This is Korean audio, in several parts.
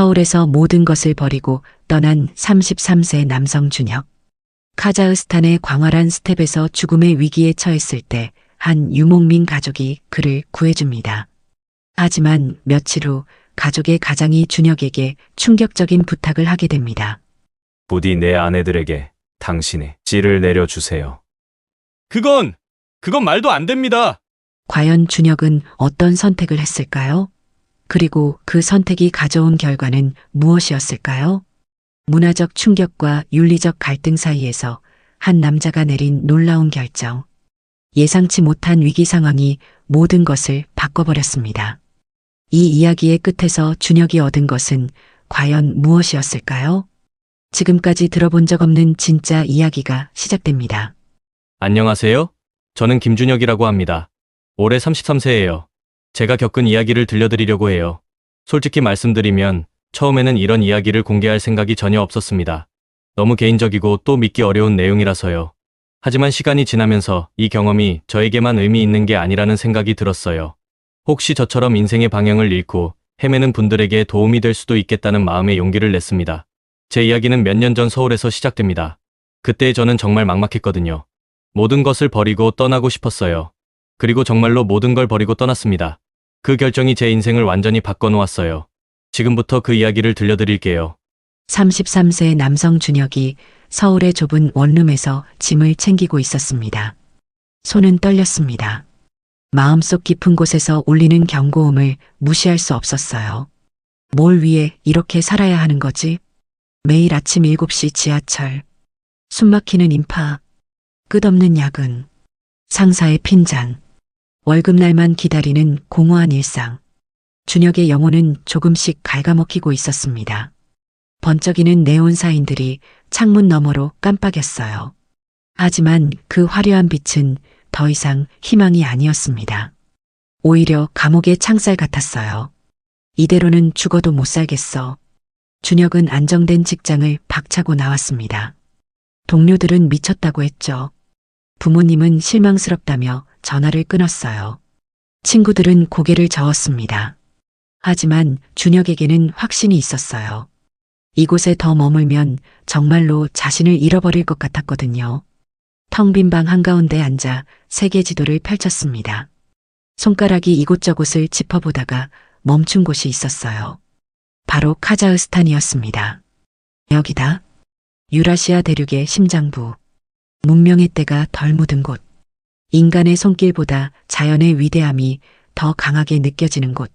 서울에서 모든 것을 버리고 떠난 33세 남성 준혁. 카자흐스탄의 광활한 스텝에서 죽음의 위기에 처했을 때 한 유목민 가족이 그를 구해줍니다. 하지만 며칠 후 가족의 가장이 준혁에게 충격적인 부탁을 하게 됩니다. 부디 내 아내들에게 당신의 씨를 내려주세요. 그건 말도 안 됩니다. 과연 준혁은 어떤 선택을 했을까요? 그리고 그 선택이 가져온 결과는 무엇이었을까요? 문화적 충격과 윤리적 갈등 사이에서 한 남자가 내린 놀라운 결정. 예상치 못한 위기 상황이 모든 것을 바꿔버렸습니다. 이 이야기의 끝에서 준혁이 얻은 것은 과연 무엇이었을까요? 지금까지 들어본 적 없는 진짜 이야기가 시작됩니다. 안녕하세요. 저는 김준혁이라고 합니다. 올해 33세예요. 제가 겪은 이야기를 들려드리려고 해요. 솔직히 말씀드리면 처음에는 이런 이야기를 공개할 생각이 전혀 없었습니다. 너무 개인적이고 또 믿기 어려운 내용이라서요. 하지만 시간이 지나면서 이 경험이 저에게만 의미 있는 게 아니라는 생각이 들었어요. 혹시 저처럼 인생의 방향을 잃고 헤매는 분들에게 도움이 될 수도 있겠다는 마음에 용기를 냈습니다. 제 이야기는 몇 년 전 서울에서 시작됩니다. 그때 저는 정말 막막했거든요. 모든 것을 버리고 떠나고 싶었어요. 그리고 정말로 모든 걸 버리고 떠났습니다. 그 결정이 제 인생을 완전히 바꿔놓았어요. 지금부터 그 이야기를 들려드릴게요. 33세 남성 준혁이 서울의 좁은 원룸에서 짐을 챙기고 있었습니다. 손은 떨렸습니다. 마음속 깊은 곳에서 울리는 경고음을 무시할 수 없었어요. 뭘 위해 이렇게 살아야 하는 거지? 매일 아침 7시 지하철, 숨막히는 인파, 끝없는 야근, 상사의 핀잔, 월급날만 기다리는 공허한 일상. 준혁의 영혼은 조금씩 갉아먹히고 있었습니다. 번쩍이는 네온 사인들이 창문 너머로 깜빡였어요. 하지만 그 화려한 빛은 더 이상 희망이 아니었습니다. 오히려 감옥의 창살 같았어요. 이대로는 죽어도 못 살겠어. 준혁은 안정된 직장을 박차고 나왔습니다. 동료들은 미쳤다고 했죠. 부모님은 실망스럽다며 전화를 끊었어요. 친구들은 고개를 저었습니다. 하지만 준혁에게는 확신이 있었어요. 이곳에 더 머물면 정말로 자신을 잃어버릴 것 같았거든요. 텅 빈 방 한가운데 앉아 세계 지도를 펼쳤습니다. 손가락이 이곳저곳을 짚어보다가 멈춘 곳이 있었어요. 바로 카자흐스탄이었습니다. 여기다. 유라시아 대륙의 심장부. 문명의 때가 덜 묻은 곳. 인간의 손길보다 자연의 위대함이 더 강하게 느껴지는 곳.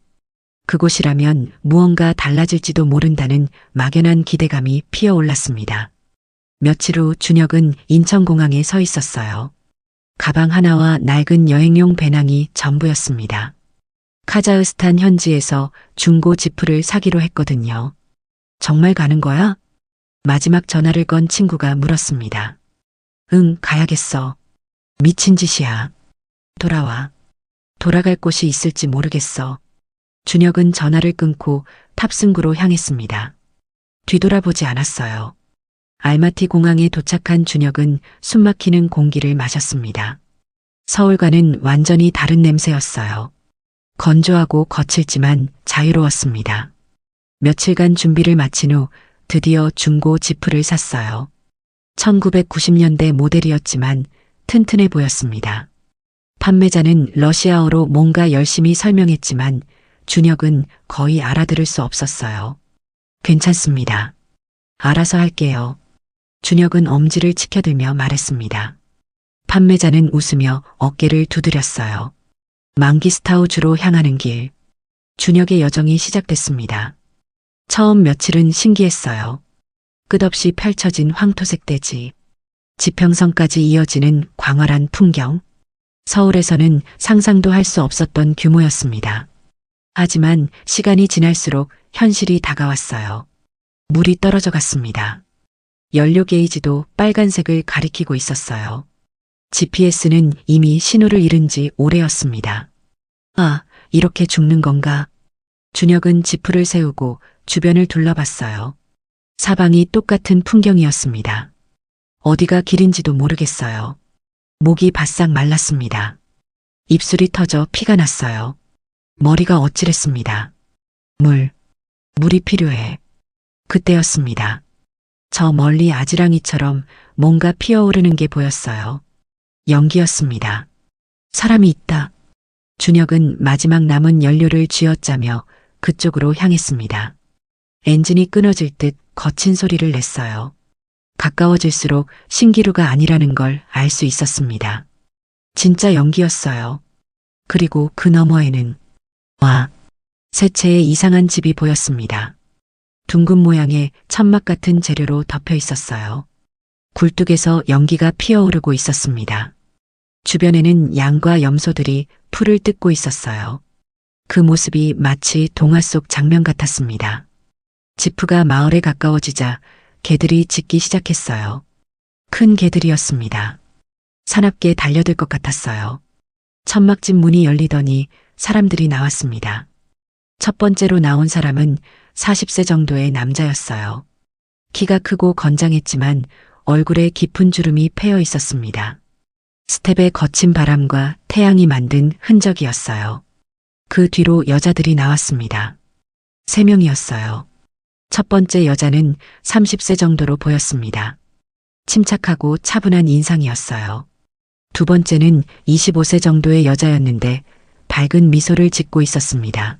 그곳이라면 무언가 달라질지도 모른다는 막연한 기대감이 피어올랐습니다. 며칠 후 준혁은 인천공항에 서 있었어요. 가방 하나와 낡은 여행용 배낭이 전부였습니다. 카자흐스탄 현지에서 중고 지프를 사기로 했거든요. 정말 가는 거야? 마지막 전화를 건 친구가 물었습니다. 응, 가야겠어. 미친 짓이야. 돌아와. 돌아갈 곳이 있을지 모르겠어. 준혁은 전화를 끊고 탑승구로 향했습니다. 뒤돌아보지 않았어요. 알마티 공항에 도착한 준혁은 숨막히는 공기를 마셨습니다. 서울과는 완전히 다른 냄새였어요. 건조하고 거칠지만 자유로웠습니다. 며칠간 준비를 마친 후 드디어 중고 지프를 샀어요. 1990년대 모델이었지만 튼튼해 보였습니다. 판매자는 러시아어로 뭔가 열심히 설명했지만 준혁은 거의 알아들을 수 없었어요. 괜찮습니다. 알아서 할게요. 준혁은 엄지를 치켜들며 말했습니다. 판매자는 웃으며 어깨를 두드렸어요. 망기스타우주로 향하는 길. 준혁의 여정이 시작됐습니다. 처음 며칠은 신기했어요. 끝없이 펼쳐진 황토색 대지. 지평선까지 이어지는 광활한 풍경. 서울에서는 상상도 할 수 없었던 규모였습니다. 하지만 시간이 지날수록 현실이 다가왔어요. 물이 떨어져 갔습니다. 연료 게이지도 빨간색을 가리키고 있었어요. GPS는 이미 신호를 잃은 지 오래였습니다. 아, 이렇게 죽는 건가? 준혁은 지프를 세우고 주변을 둘러봤어요. 사방이 똑같은 풍경이었습니다. 어디가 길인지도 모르겠어요. 목이 바싹 말랐습니다. 입술이 터져 피가 났어요. 머리가 어찌랬습니다. 물. 물이 필요해. 그때였습니다. 저 멀리 아지랑이처럼 뭔가 피어오르는 게 보였어요. 연기였습니다. 사람이 있다. 준혁은 마지막 남은 연료를 쥐어짜며 그쪽으로 향했습니다. 엔진이 끊어질 듯 거친 소리를 냈어요. 가까워질수록 신기루가 아니라는 걸 알 수 있었습니다. 진짜 연기였어요. 그리고 그 너머에는 새 채의 이상한 집이 보였습니다. 둥근 모양의 천막 같은 재료로 덮여 있었어요. 굴뚝에서 연기가 피어오르고 있었습니다. 주변에는 양과 염소들이 풀을 뜯고 있었어요. 그 모습이 마치 동화 속 장면 같았습니다. 지프가 마을에 가까워지자 개들이 짖기 시작했어요. 큰 개들이었습니다. 사납게 달려들 것 같았어요. 천막집 문이 열리더니 사람들이 나왔습니다. 첫 번째로 나온 사람은 40세 정도의 남자였어요. 키가 크고 건장했지만 얼굴에 깊은 주름이 패여 있었습니다. 스텝의 거친 바람과 태양이 만든 흔적이었어요. 그 뒤로 여자들이 나왔습니다. 3명이었어요. 첫 번째 여자는 30세 정도로 보였습니다. 침착하고 차분한 인상이었어요. 두 번째는 25세 정도의 여자였는데 밝은 미소를 짓고 있었습니다.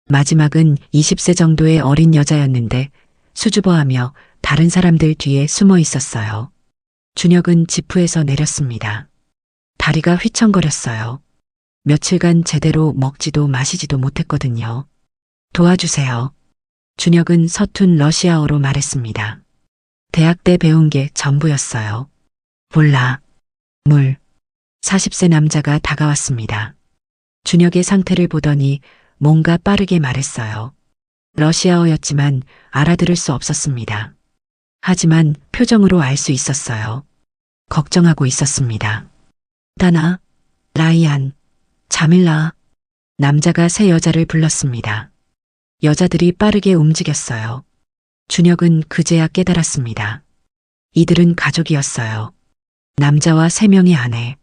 마지막은 20세 정도의 어린 여자였는데 수줍어하며 다른 사람들 뒤에 숨어 있었어요. 준혁은 지프에서 내렸습니다. 다리가 휘청거렸어요. 며칠간 제대로 먹지도 마시지도 못했거든요. 도와주세요. 준혁은 서툰 러시아어로 말했습니다. 대학 때 배운 게 전부였어요. 몰라. 물. 40세 남자가 다가왔습니다. 준혁의 상태를 보더니 뭔가 빠르게 말했어요. 러시아어였지만 알아들을 수 없었습니다. 하지만 표정으로 알 수 있었어요. 걱정하고 있었습니다. 다나, 라이안, 자밀라. 남자가 세 여자를 불렀습니다. 여자들이 빠르게 움직였어요. 준혁은 그제야 깨달았습니다. 이들은 가족이었어요. 남자와 3명의 아내.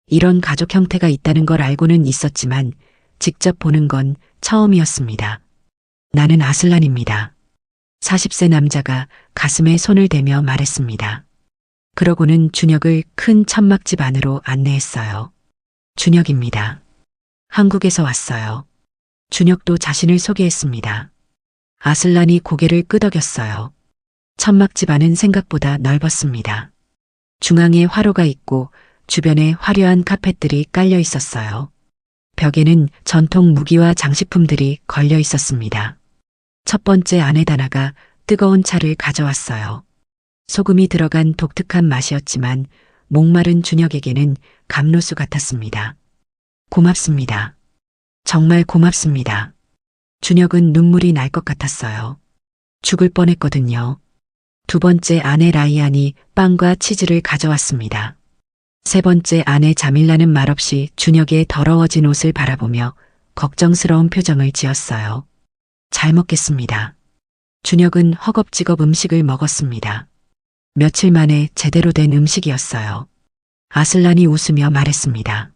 이런 가족 형태가 있다는 걸 알고는 있었지만 직접 보는 건 처음이었습니다. 나는 아슬란입니다. 40세 남자가 가슴에 손을 대며 말했습니다. 그러고는 준혁을 큰 천막집 안으로 안내했어요. 준혁입니다. 한국에서 왔어요. 준혁도 자신을 소개했습니다. 아슬란이 고개를 끄덕였어요. 천막집 안은 생각보다 넓었습니다. 중앙에 화로가 있고 주변에 화려한 카펫들이 깔려 있었어요. 벽에는 전통 무기와 장식품들이 걸려 있었습니다. 첫 번째 아내 다나가 뜨거운 차를 가져왔어요. 소금이 들어간 독특한 맛이었지만 목마른 준혁에게는 감로수 같았습니다. 고맙습니다. 정말 고맙습니다. 준혁은 눈물이 날 것 같았어요. 죽을 뻔했거든요. 두 번째 아내 라이안이 빵과 치즈를 가져왔습니다. 세 번째 아내 자밀라는 말없이 준혁의 더러워진 옷을 바라보며 걱정스러운 표정을 지었어요. 잘 먹겠습니다. 준혁은 허겁지겁 음식을 먹었습니다. 며칠 만에 제대로 된 음식이었어요. 아슬란이 웃으며 말했습니다.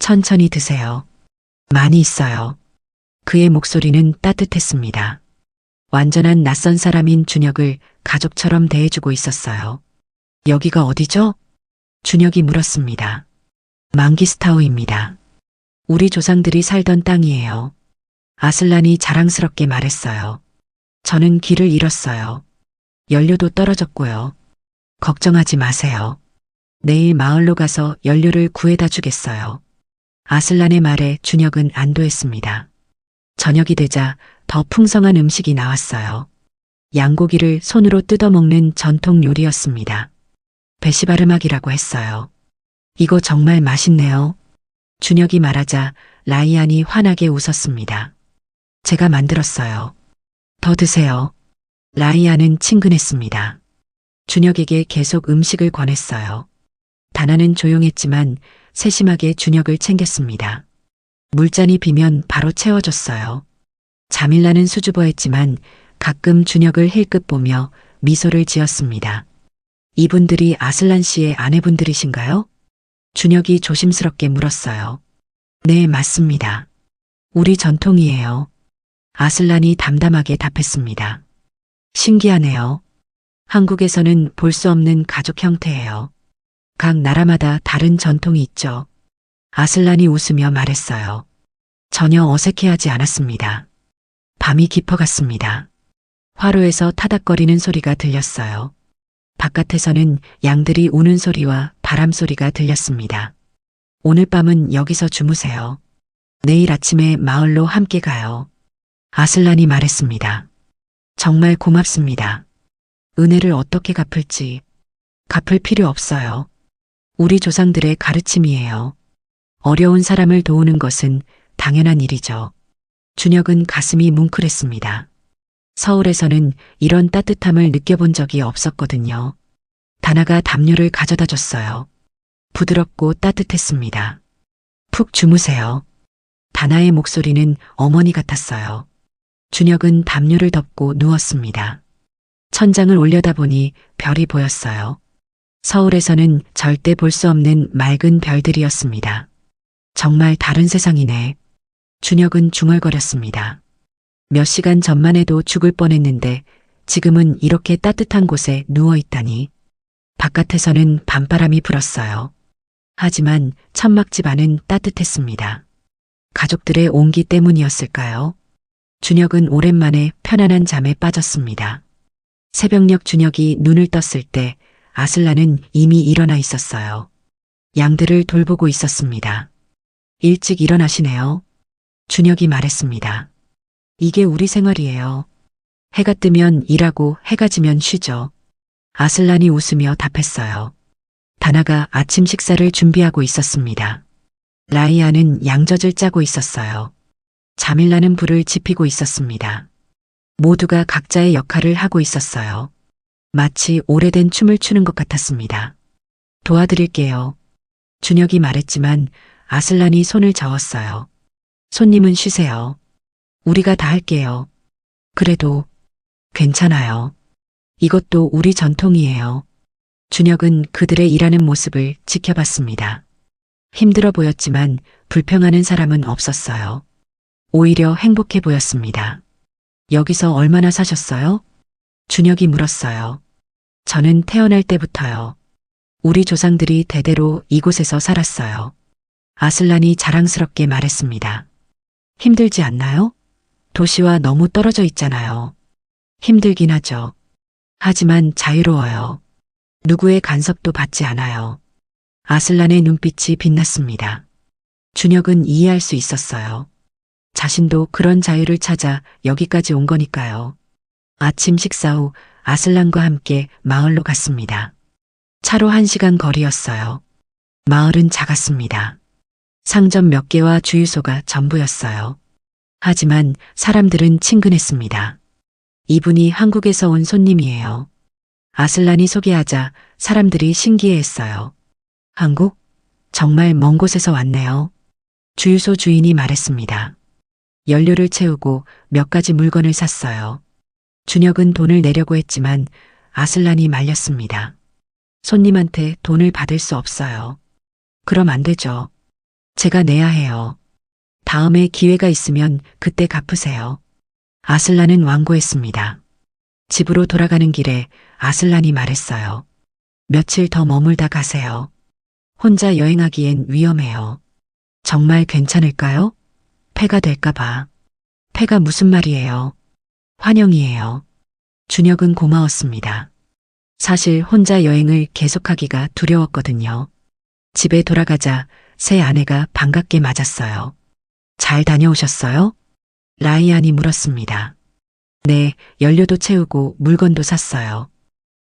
천천히 드세요. 많이 있어요. 그의 목소리는 따뜻했습니다. 완전한 낯선 사람인 준혁을 가족처럼 대해주고 있었어요. 여기가 어디죠? 준혁이 물었습니다. 망기스타우입니다. 우리 조상들이 살던 땅이에요. 아슬란이 자랑스럽게 말했어요. 저는 길을 잃었어요. 연료도 떨어졌고요. 걱정하지 마세요. 내일 마을로 가서 연료를 구해다 주겠어요. 아슬란의 말에 준혁은 안도했습니다. 저녁이 되자 더 풍성한 음식이 나왔어요. 양고기를 손으로 뜯어먹는 전통 요리였습니다. 베시바르막이라고 했어요. 이거 정말 맛있네요. 준혁이 말하자 라이안이 환하게 웃었습니다. 제가 만들었어요. 더 드세요. 라이안은 친근했습니다. 준혁에게 계속 음식을 권했어요. 다나는 조용했지만 세심하게 준혁을 챙겼습니다. 물잔이 비면 바로 채워줬어요. 자밀라는 수줍어했지만 가끔 준혁을 힐끗 보며 미소를 지었습니다. 이분들이 아슬란 씨의 아내분들이신가요? 준혁이 조심스럽게 물었어요. 네, 맞습니다. 우리 전통이에요. 아슬란이 담담하게 답했습니다. 신기하네요. 한국에서는 볼 수 없는 가족 형태예요. 각 나라마다 다른 전통이 있죠. 아슬란이 웃으며 말했어요. 전혀 어색해하지 않았습니다. 밤이 깊어갔습니다. 화로에서 타닥거리는 소리가 들렸어요. 바깥에서는 양들이 우는 소리와 바람 소리가 들렸습니다. 오늘 밤은 여기서 주무세요. 내일 아침에 마을로 함께 가요. 아슬란이 말했습니다. 정말 고맙습니다. 은혜를 어떻게 갚을지 갚을 필요 없어요. 우리 조상들의 가르침이에요. 어려운 사람을 도우는 것은 당연한 일이죠. 준혁은 가슴이 뭉클했습니다. 서울에서는 이런 따뜻함을 느껴본 적이 없었거든요. 다나가 담요를 가져다 줬어요. 부드럽고 따뜻했습니다. 푹 주무세요. 다나의 목소리는 어머니 같았어요. 준혁은 담요를 덮고 누웠습니다. 천장을 올려다보니 별이 보였어요. 서울에서는 절대 볼 수 없는 맑은 별들이었습니다. 정말 다른 세상이네. 준혁은 중얼거렸습니다. 몇 시간 전만 해도 죽을 뻔했는데 지금은 이렇게 따뜻한 곳에 누워 있다니. 바깥에서는 밤바람이 불었어요. 하지만 천막집 안은 따뜻했습니다. 가족들의 온기 때문이었을까요? 준혁은 오랜만에 편안한 잠에 빠졌습니다. 새벽녘 준혁이 눈을 떴을 때 아슬란은 이미 일어나 있었어요. 양들을 돌보고 있었습니다. 일찍 일어나시네요. 준혁이 말했습니다. 이게 우리 생활이에요. 해가 뜨면 일하고 해가 지면 쉬죠. 아슬란이 웃으며 답했어요. 다나가 아침 식사를 준비하고 있었습니다. 라이아는 양젖을 짜고 있었어요. 자밀라는 불을 지피고 있었습니다. 모두가 각자의 역할을 하고 있었어요. 마치 오래된 춤을 추는 것 같았습니다. 도와드릴게요. 준혁이 말했지만 아슬란이 손을 저었어요. 손님은 쉬세요. 우리가 다 할게요. 그래도 괜찮아요. 이것도 우리 전통이에요. 준혁은 그들의 일하는 모습을 지켜봤습니다. 힘들어 보였지만 불평하는 사람은 없었어요. 오히려 행복해 보였습니다. 여기서 얼마나 사셨어요? 준혁이 물었어요. 저는 태어날 때부터요. 우리 조상들이 대대로 이곳에서 살았어요. 아슬란이 자랑스럽게 말했습니다. 힘들지 않나요? 도시와 너무 떨어져 있잖아요. 힘들긴 하죠. 하지만 자유로워요. 누구의 간섭도 받지 않아요. 아슬란의 눈빛이 빛났습니다. 준혁은 이해할 수 있었어요. 자신도 그런 자유를 찾아 여기까지 온 거니까요. 아침 식사 후 아슬란과 함께 마을로 갔습니다. 차로 1시간 거리였어요. 마을은 작았습니다. 상점 몇 개와 주유소가 전부였어요. 하지만 사람들은 친근했습니다. 이분이 한국에서 온 손님이에요. 아슬란이 소개하자 사람들이 신기해했어요. 한국? 정말 먼 곳에서 왔네요. 주유소 주인이 말했습니다. 연료를 채우고 몇 가지 물건을 샀어요. 준혁은 돈을 내려고 했지만 아슬란이 말렸습니다. 손님한테 돈을 받을 수 없어요. 그럼 안 되죠. 제가 내야 해요. 다음에 기회가 있으면 그때 갚으세요. 아슬란은 완고했습니다. 집으로 돌아가는 길에 아슬란이 말했어요. 며칠 더 머물다 가세요. 혼자 여행하기엔 위험해요. 정말 괜찮을까요? 폐가 될까봐. 폐가 무슨 말이에요? 환영이에요. 준혁은 고마웠습니다. 사실 혼자 여행을 계속하기가 두려웠거든요. 집에 돌아가자 새 아내가 반갑게 맞았어요. 잘 다녀오셨어요? 라이안이 물었습니다. 네, 연료도 채우고 물건도 샀어요.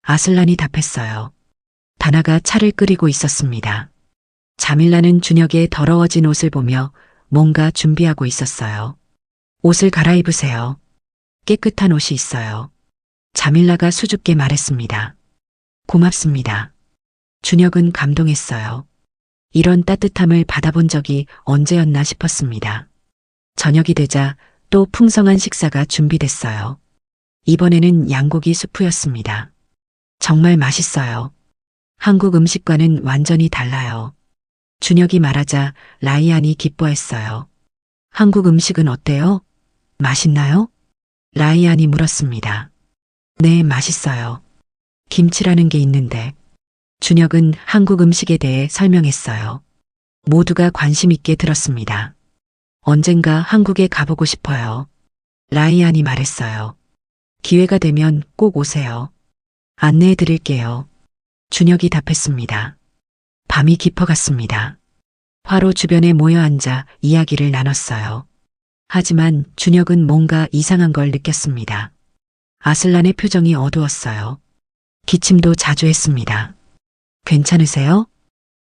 아슬란이 답했어요. 다나가 차를 끓이고 있었습니다. 자밀라는 준혁의 더러워진 옷을 보며 뭔가 준비하고 있었어요. 옷을 갈아입으세요. 깨끗한 옷이 있어요. 자밀라가 수줍게 말했습니다. 고맙습니다. 준혁은 감동했어요. 이런 따뜻함을 받아본 적이 언제였나 싶었습니다. 저녁이 되자 또 풍성한 식사가 준비됐어요. 이번에는 양고기 수프였습니다. 정말 맛있어요. 한국 음식과는 완전히 달라요. 준혁이 말하자 라이안이 기뻐했어요. 한국 음식은 어때요? 맛있나요? 라이안이 물었습니다. 네, 맛있어요. 김치라는 게 있는데. 준혁은 한국 음식에 대해 설명했어요. 모두가 관심 있게 들었습니다. 언젠가 한국에 가보고 싶어요. 라이안이 말했어요. 기회가 되면 꼭 오세요. 안내해 드릴게요. 준혁이 답했습니다. 밤이 깊어갔습니다. 화로 주변에 모여 앉아 이야기를 나눴어요. 하지만 준혁은 뭔가 이상한 걸 느꼈습니다. 아슬란의 표정이 어두웠어요. 기침도 자주 했습니다. 괜찮으세요?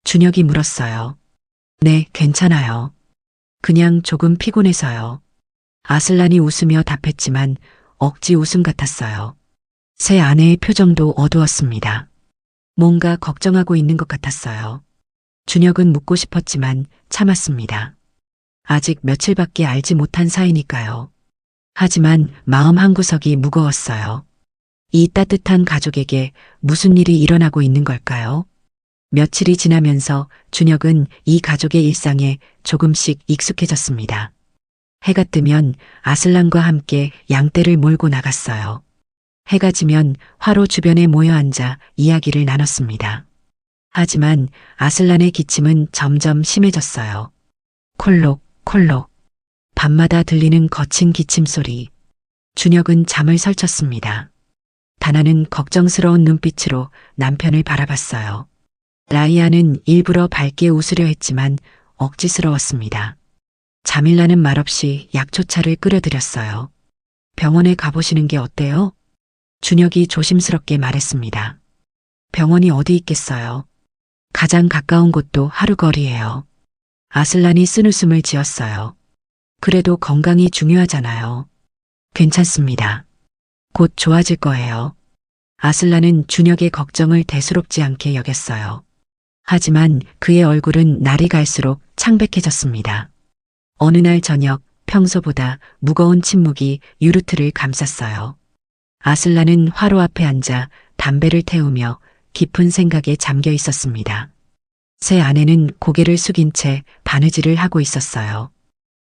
준혁이 물었어요. 네, 괜찮아요. 그냥 조금 피곤해서요. 아슬란이 웃으며 답했지만 억지 웃음 같았어요. 새 아내의 표정도 어두웠습니다. 뭔가 걱정하고 있는 것 같았어요. 준혁은 묻고 싶었지만 참았습니다. 아직 며칠밖에 알지 못한 사이니까요. 하지만 마음 한구석이 무거웠어요. 이 따뜻한 가족에게 무슨 일이 일어나고 있는 걸까요? 며칠이 지나면서 준혁은 이 가족의 일상에 조금씩 익숙해졌습니다. 해가 뜨면 아슬란과 함께 양떼를 몰고 나갔어요. 해가 지면 화로 주변에 모여 앉아 이야기를 나눴습니다. 하지만 아슬란의 기침은 점점 심해졌어요. 콜록, 콜록. 밤마다 들리는 거친 기침 소리. 준혁은 잠을 설쳤습니다. 다나는 걱정스러운 눈빛으로 남편을 바라봤어요. 라이아는 일부러 밝게 웃으려 했지만 억지스러웠습니다. 자밀라는 말없이 약초차를 끓여드렸어요. 병원에 가보시는 게 어때요? 준혁이 조심스럽게 말했습니다. 병원이 어디 있겠어요? 가장 가까운 곳도 하루 거리예요. 아슬란이 쓴웃음을 지었어요. 그래도 건강이 중요하잖아요. 괜찮습니다. 곧 좋아질 거예요. 아슬란은 준혁의 걱정을 대수롭지 않게 여겼어요. 하지만 그의 얼굴은 날이 갈수록 창백해졌습니다. 어느 날 저녁 평소보다 무거운 침묵이 유르트를 감쌌어요. 아슬란은 화로 앞에 앉아 담배를 태우며 깊은 생각에 잠겨 있었습니다. 새 아내는 고개를 숙인 채 바느질을 하고 있었어요.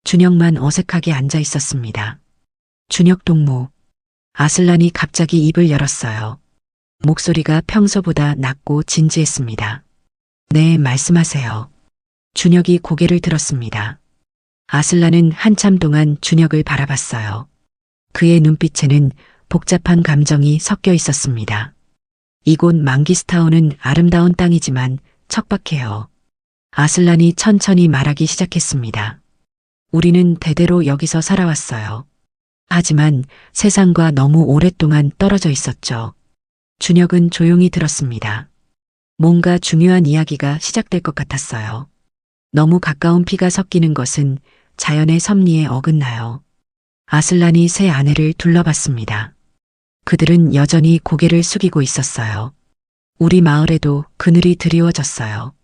준혁만 어색하게 앉아 있었습니다. 준혁 동무. 아슬란이 갑자기 입을 열었어요. 목소리가 평소보다 낮고 진지했습니다. 네, 말씀하세요. 준혁이 고개를 들었습니다. 아슬란은 한참 동안 준혁을 바라봤어요. 그의 눈빛에는 복잡한 감정이 섞여 있었습니다. 이곳 망기스타운은 아름다운 땅이지만 척박해요. 아슬란이 천천히 말하기 시작했습니다. 우리는 대대로 여기서 살아왔어요. 하지만 세상과 너무 오랫동안 떨어져 있었죠. 준혁은 조용히 들었습니다. 뭔가 중요한 이야기가 시작될 것 같았어요. 너무 가까운 피가 섞이는 것은 자연의 섭리에 어긋나요. 아슬란이 새 아내를 둘러봤습니다. 그들은 여전히 고개를 숙이고 있었어요. 우리 마을에도 그늘이 드리워졌어요.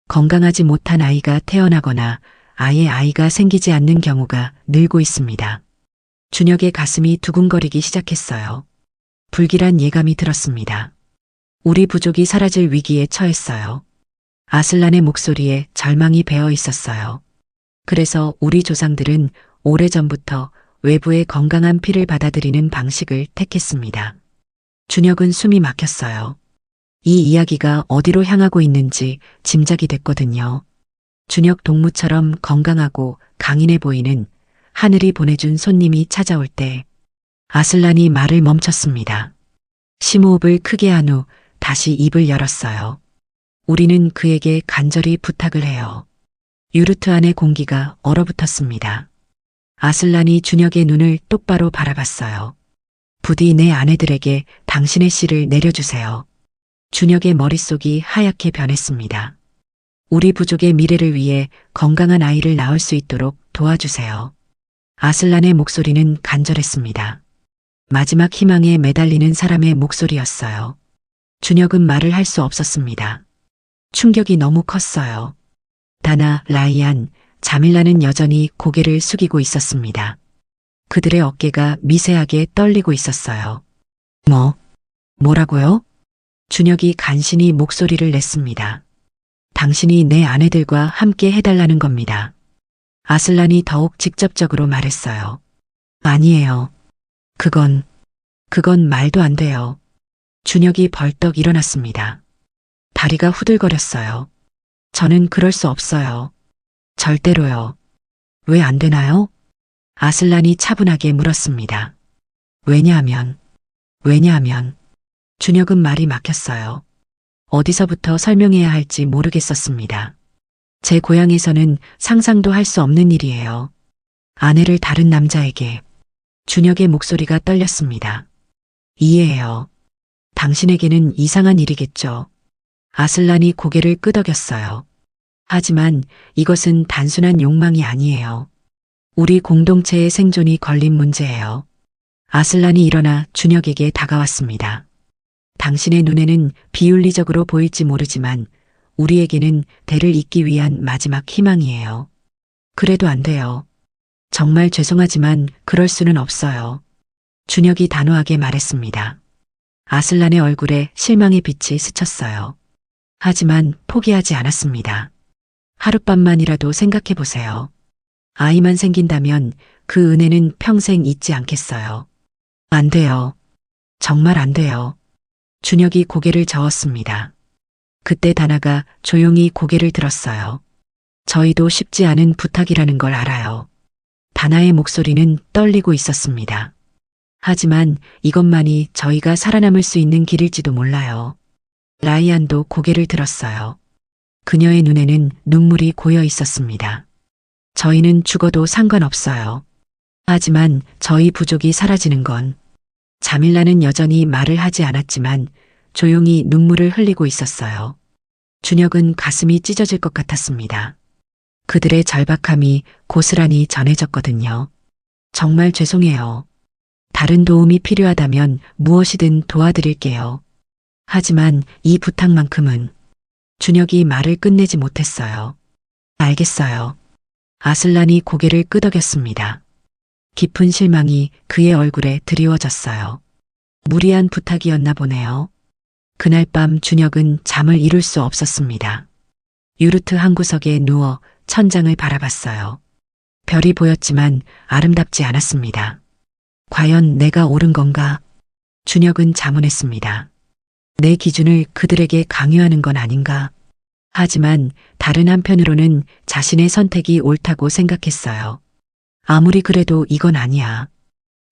건강하지 못한 아이가 태어나거나 아예 아이가 생기지 않는 경우가 늘고 있습니다. 준혁의 가슴이 두근거리기 시작했어요. 불길한 예감이 들었습니다. 우리 부족이 사라질 위기에 처했어요. 아슬란의 목소리에 절망이 배어 있었어요. 그래서 우리 조상들은 오래전부터 외부의 건강한 피를 받아들이는 방식을 택했습니다. 준혁은 숨이 막혔어요. 이 이야기가 어디로 향하고 있는지 짐작이 됐거든요. 준혁 동무처럼 건강하고 강인해 보이는 하늘이 보내준 손님이 찾아올 때 아슬란이 말을 멈췄습니다. 심호흡을 크게 한 후 다시 입을 열었어요. 우리는 그에게 간절히 부탁을 해요. 유르트 안의 공기가 얼어붙었습니다. 아슬란이 준혁의 눈을 똑바로 바라봤어요. 부디 내 아내들에게 당신의 씨를 내려주세요. 준혁의 머릿속이 하얗게 변했습니다. 우리 부족의 미래를 위해 건강한 아이를 낳을 수 있도록 도와주세요. 아슬란의 목소리는 간절했습니다. 마지막 희망에 매달리는 사람의 목소리였어요. 준혁은 말을 할 수 없었습니다. 충격이 너무 컸어요. 다나, 라이안, 자밀라는 여전히 고개를 숙이고 있었습니다. 그들의 어깨가 미세하게 떨리고 있었어요. 뭐라고요? 준혁이 간신히 목소리를 냈습니다. 당신이 내 아내들과 함께 해달라는 겁니다. 아슬란이 더욱 직접적으로 말했어요. 아니에요. 그건 말도 안 돼요. 준혁이 벌떡 일어났습니다. 다리가 후들거렸어요. 저는 그럴 수 없어요. 절대로요. 왜 안 되나요? 아슬란이 차분하게 물었습니다. 왜냐하면 준혁은 말이 막혔어요. 어디서부터 설명해야 할지 모르겠었습니다. 제 고향에서는 상상도 할 수 없는 일이에요. 아내를 다른 남자에게. 준혁의 목소리가 떨렸습니다. 이해해요. 당신에게는 이상한 일이겠죠. 아슬란이 고개를 끄덕였어요. 하지만 이것은 단순한 욕망이 아니에요. 우리 공동체의 생존이 걸린 문제예요. 아슬란이 일어나 준혁에게 다가왔습니다. 당신의 눈에는 비윤리적으로 보일지 모르지만 우리에게는 대를 잇기 위한 마지막 희망이에요. 그래도 안 돼요. 정말 죄송하지만 그럴 수는 없어요. 준혁이 단호하게 말했습니다. 아슬란의 얼굴에 실망의 빛이 스쳤어요. 하지만 포기하지 않았습니다. 하룻밤만이라도 생각해 보세요. 아이만 생긴다면 그 은혜는 평생 잊지 않겠어요. 안 돼요. 정말 안 돼요. 준혁이 고개를 저었습니다. 그때 다나가 조용히 고개를 들었어요. 저희도 쉽지 않은 부탁이라는 걸 알아요. 다나의 목소리는 떨리고 있었습니다. 하지만 이것만이 저희가 살아남을 수 있는 길일지도 몰라요. 라이안도 고개를 들었어요. 그녀의 눈에는 눈물이 고여 있었습니다. 저희는 죽어도 상관없어요. 하지만 저희 부족이 사라지는 건. 자밀라는 여전히 말을 하지 않았지만 조용히 눈물을 흘리고 있었어요. 준혁은 가슴이 찢어질 것 같았습니다. 그들의 절박함이 고스란히 전해졌거든요. 정말 죄송해요. 다른 도움이 필요하다면 무엇이든 도와드릴게요. 하지만 이 부탁만큼은. 준혁이 말을 끝내지 못했어요. 알겠어요. 아슬란이 고개를 끄덕였습니다. 깊은 실망이 그의 얼굴에 드리워졌어요. 무리한 부탁이었나 보네요. 그날 밤 준혁은 잠을 이룰 수 없었습니다. 유르트 한 구석에 누워 천장을 바라봤어요. 별이 보였지만 아름답지 않았습니다. 과연 내가 옳은 건가? 준혁은 자문했습니다. 내 기준을 그들에게 강요하는 건 아닌가? 하지만 다른 한편으로는 자신의 선택이 옳다고 생각했어요. 아무리 그래도 이건 아니야.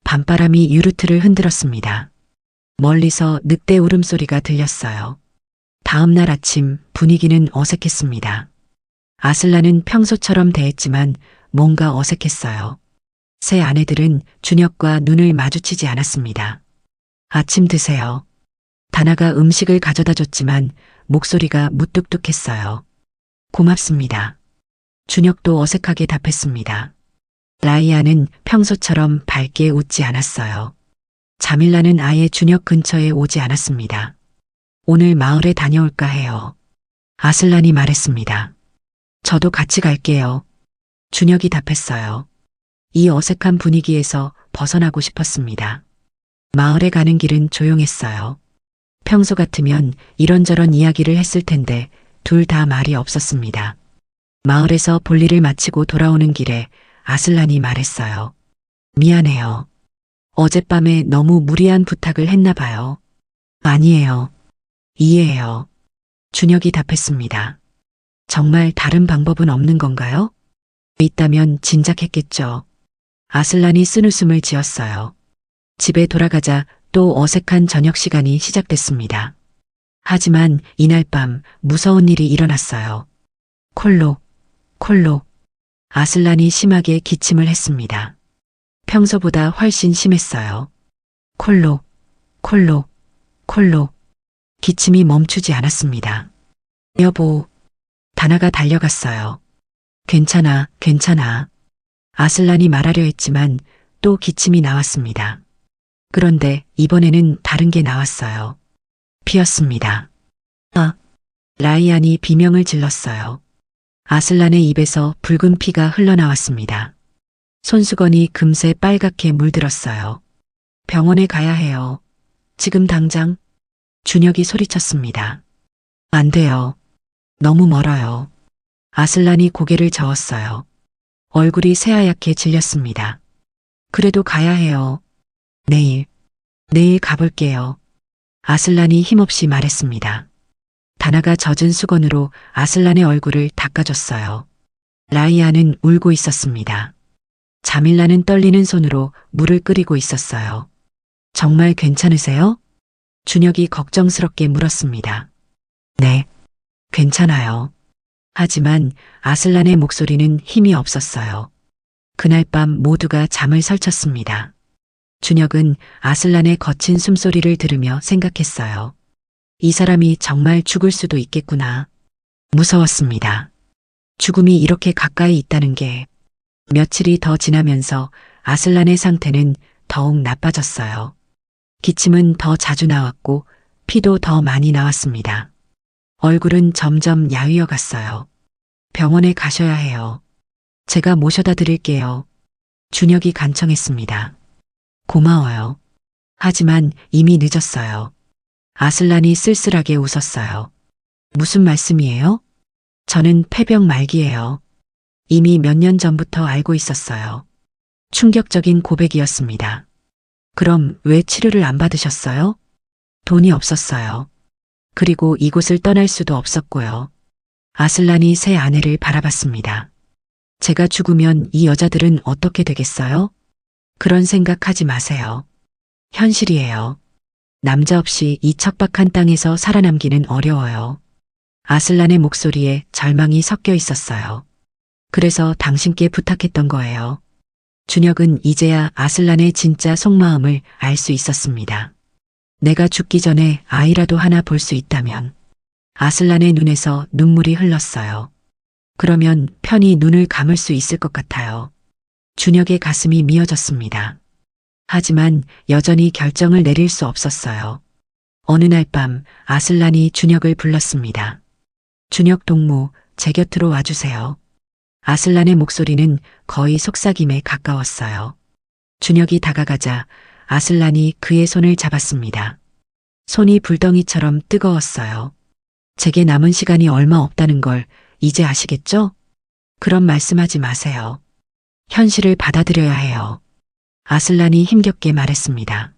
밤바람이 유르트를 흔들었습니다. 멀리서 늑대 울음소리가 들렸어요. 다음 날 아침 분위기는 어색했습니다. 아슬란은 평소처럼 대했지만 뭔가 어색했어요. 새 아내들은 준혁과 눈을 마주치지 않았습니다. 아침 드세요. 다나가 음식을 가져다 줬지만 목소리가 무뚝뚝했어요. 고맙습니다. 준혁도 어색하게 답했습니다. 라이아는 평소처럼 밝게 웃지 않았어요. 자밀라는 아예 준혁 근처에 오지 않았습니다. 오늘 마을에 다녀올까 해요. 아슬란이 말했습니다. 저도 같이 갈게요. 준혁이 답했어요. 이 어색한 분위기에서 벗어나고 싶었습니다. 마을에 가는 길은 조용했어요. 평소 같으면 이런저런 이야기를 했을 텐데 둘 다 말이 없었습니다. 마을에서 볼일을 마치고 돌아오는 길에 아슬란이 말했어요. 미안해요. 어젯밤에 너무 무리한 부탁을 했나 봐요. 아니에요. 이해해요. 준혁이 답했습니다. 정말 다른 방법은 없는 건가요? 있다면 진작했겠죠. 아슬란이 쓴웃음을 지었어요. 집에 돌아가자 또 어색한 저녁 시간이 시작됐습니다. 하지만 이날 밤 무서운 일이 일어났어요. 콜록. 아슬란이 심하게 기침을 했습니다. 평소보다 훨씬 심했어요. 콜록. 기침이 멈추지 않았습니다. 여보. 다나가 달려갔어요. 괜찮아. 아슬란이 말하려 했지만 또 기침이 나왔습니다. 그런데 이번에는 다른 게 나왔어요. 피었습니다. 라이안이 비명을 질렀어요. 아슬란의 입에서 붉은 피가 흘러나왔습니다. 손수건이 금세 빨갛게 물들었어요. 병원에 가야 해요. 지금 당장. 준혁이 소리쳤습니다. 안 돼요. 너무 멀어요. 아슬란이 고개를 저었어요. 얼굴이 새하얗게 질렸습니다. 그래도 가야 해요. 내일 가볼게요. 아슬란이 힘없이 말했습니다. 다나가 젖은 수건으로 아슬란의 얼굴을 닦아줬어요. 라이아는 울고 있었습니다. 자밀라는 떨리는 손으로 물을 끓이고 있었어요. 정말 괜찮으세요? 준혁이 걱정스럽게 물었습니다. 네, 괜찮아요. 하지만 아슬란의 목소리는 힘이 없었어요. 그날 밤 모두가 잠을 설쳤습니다. 준혁은 아슬란의 거친 숨소리를 들으며 생각했어요. 이 사람이 정말 죽을 수도 있겠구나. 무서웠습니다. 죽음이 이렇게 가까이 있다는 게. 며칠이 더 지나면서 아슬란의 상태는 더욱 나빠졌어요. 기침은 더 자주 나왔고 피도 더 많이 나왔습니다. 얼굴은 점점 야위어 갔어요. 병원에 가셔야 해요. 제가 모셔다 드릴게요. 준혁이 간청했습니다. 고마워요. 하지만 이미 늦었어요. 아슬란이 쓸쓸하게 웃었어요. 무슨 말씀이에요? 저는 폐병 말기예요. 이미 몇 년 전부터 알고 있었어요. 충격적인 고백이었습니다. 그럼 왜 치료를 안 받으셨어요? 돈이 없었어요. 그리고 이곳을 떠날 수도 없었고요. 아슬란이 새 아내를 바라봤습니다. 제가 죽으면 이 여자들은 어떻게 되겠어요? 그런 생각하지 마세요. 현실이에요. 남자 없이 이 척박한 땅에서 살아남기는 어려워요. 아슬란의 목소리에 절망이 섞여 있었어요. 그래서 당신께 부탁했던 거예요. 준혁은 이제야 아슬란의 진짜 속마음을 알 수 있었습니다. 내가 죽기 전에 아이라도 하나 볼 수 있다면. 아슬란의 눈에서 눈물이 흘렀어요. 그러면 편히 눈을 감을 수 있을 것 같아요. 준혁의 가슴이 미어졌습니다. 하지만 여전히 결정을 내릴 수 없었어요. 어느 날 밤 아슬란이 준혁을 불렀습니다. 준혁 동무, 제 곁으로 와주세요. 아슬란의 목소리는 거의 속삭임에 가까웠어요. 준혁이 다가가자 아슬란이 그의 손을 잡았습니다. 손이 불덩이처럼 뜨거웠어요. 제게 남은 시간이 얼마 없다는 걸 이제 아시겠죠? 그런 말씀하지 마세요. 현실을 받아들여야 해요. 아슬란이 힘겹게 말했습니다.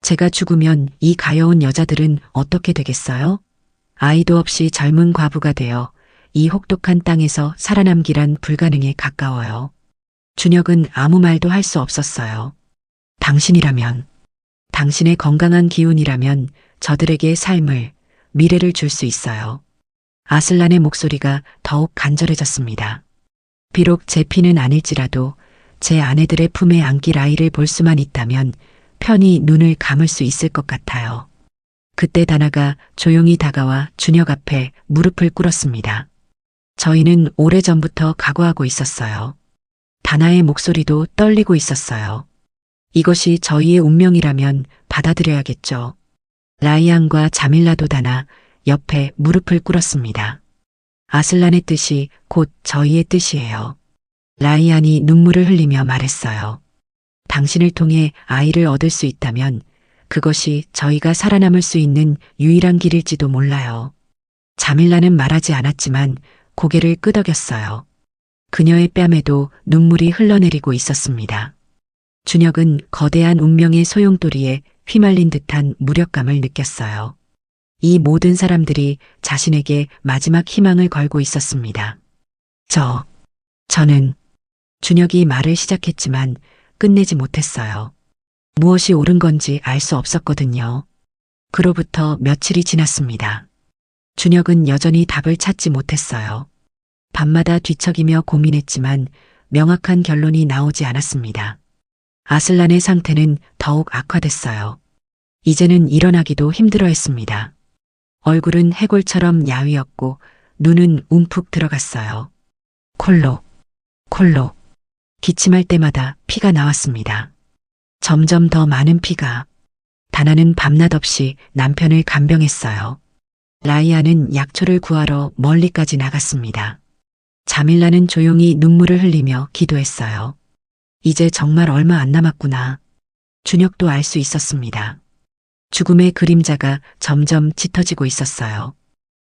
제가 죽으면 이 가여운 여자들은 어떻게 되겠어요? 아이도 없이 젊은 과부가 되어 이 혹독한 땅에서 살아남기란 불가능에 가까워요. 준혁은 아무 말도 할 수 없었어요. 당신이라면, 당신의 건강한 기운이라면 저들에게 삶을, 미래를 줄 수 있어요. 아슬란의 목소리가 더욱 간절해졌습니다. 비록 제 피는 아닐지라도 제 아내들의 품에 안길 아이를 볼 수만 있다면 편히 눈을 감을 수 있을 것 같아요. 그때 다나가 조용히 다가와 준혁 앞에 무릎을 꿇었습니다. 저희는 오래전부터 각오하고 있었어요. 다나의 목소리도 떨리고 있었어요. 이것이 저희의 운명이라면 받아들여야겠죠. 라이안과 자밀라도 다나 옆에 무릎을 꿇었습니다. 아슬란의 뜻이 곧 저희의 뜻이에요. 라이안이 눈물을 흘리며 말했어요. 당신을 통해 아이를 얻을 수 있다면 그것이 저희가 살아남을 수 있는 유일한 길일지도 몰라요. 자밀라는 말하지 않았지만 고개를 끄덕였어요. 그녀의 뺨에도 눈물이 흘러내리고 있었습니다. 준혁은 거대한 운명의 소용돌이에 휘말린 듯한 무력감을 느꼈어요. 이 모든 사람들이 자신에게 마지막 희망을 걸고 있었습니다. 저는 준혁이 말을 시작했지만 끝내지 못했어요. 무엇이 옳은 건지 알 수 없었거든요. 그로부터 며칠이 지났습니다. 준혁은 여전히 답을 찾지 못했어요. 밤마다 뒤척이며 고민했지만 명확한 결론이 나오지 않았습니다. 아슬란의 상태는 더욱 악화됐어요. 이제는 일어나기도 힘들어했습니다. 얼굴은 해골처럼 야위었고 눈은 움푹 들어갔어요. 콜록. 기침할 때마다 피가 나왔습니다. 점점 더 많은 피가. 다나는 밤낮 없이 남편을 간병했어요. 라이아는 약초를 구하러 멀리까지 나갔습니다. 자밀라는 조용히 눈물을 흘리며 기도했어요. 이제 정말 얼마 안 남았구나. 준혁도 알 수 있었습니다. 죽음의 그림자가 점점 짙어지고 있었어요.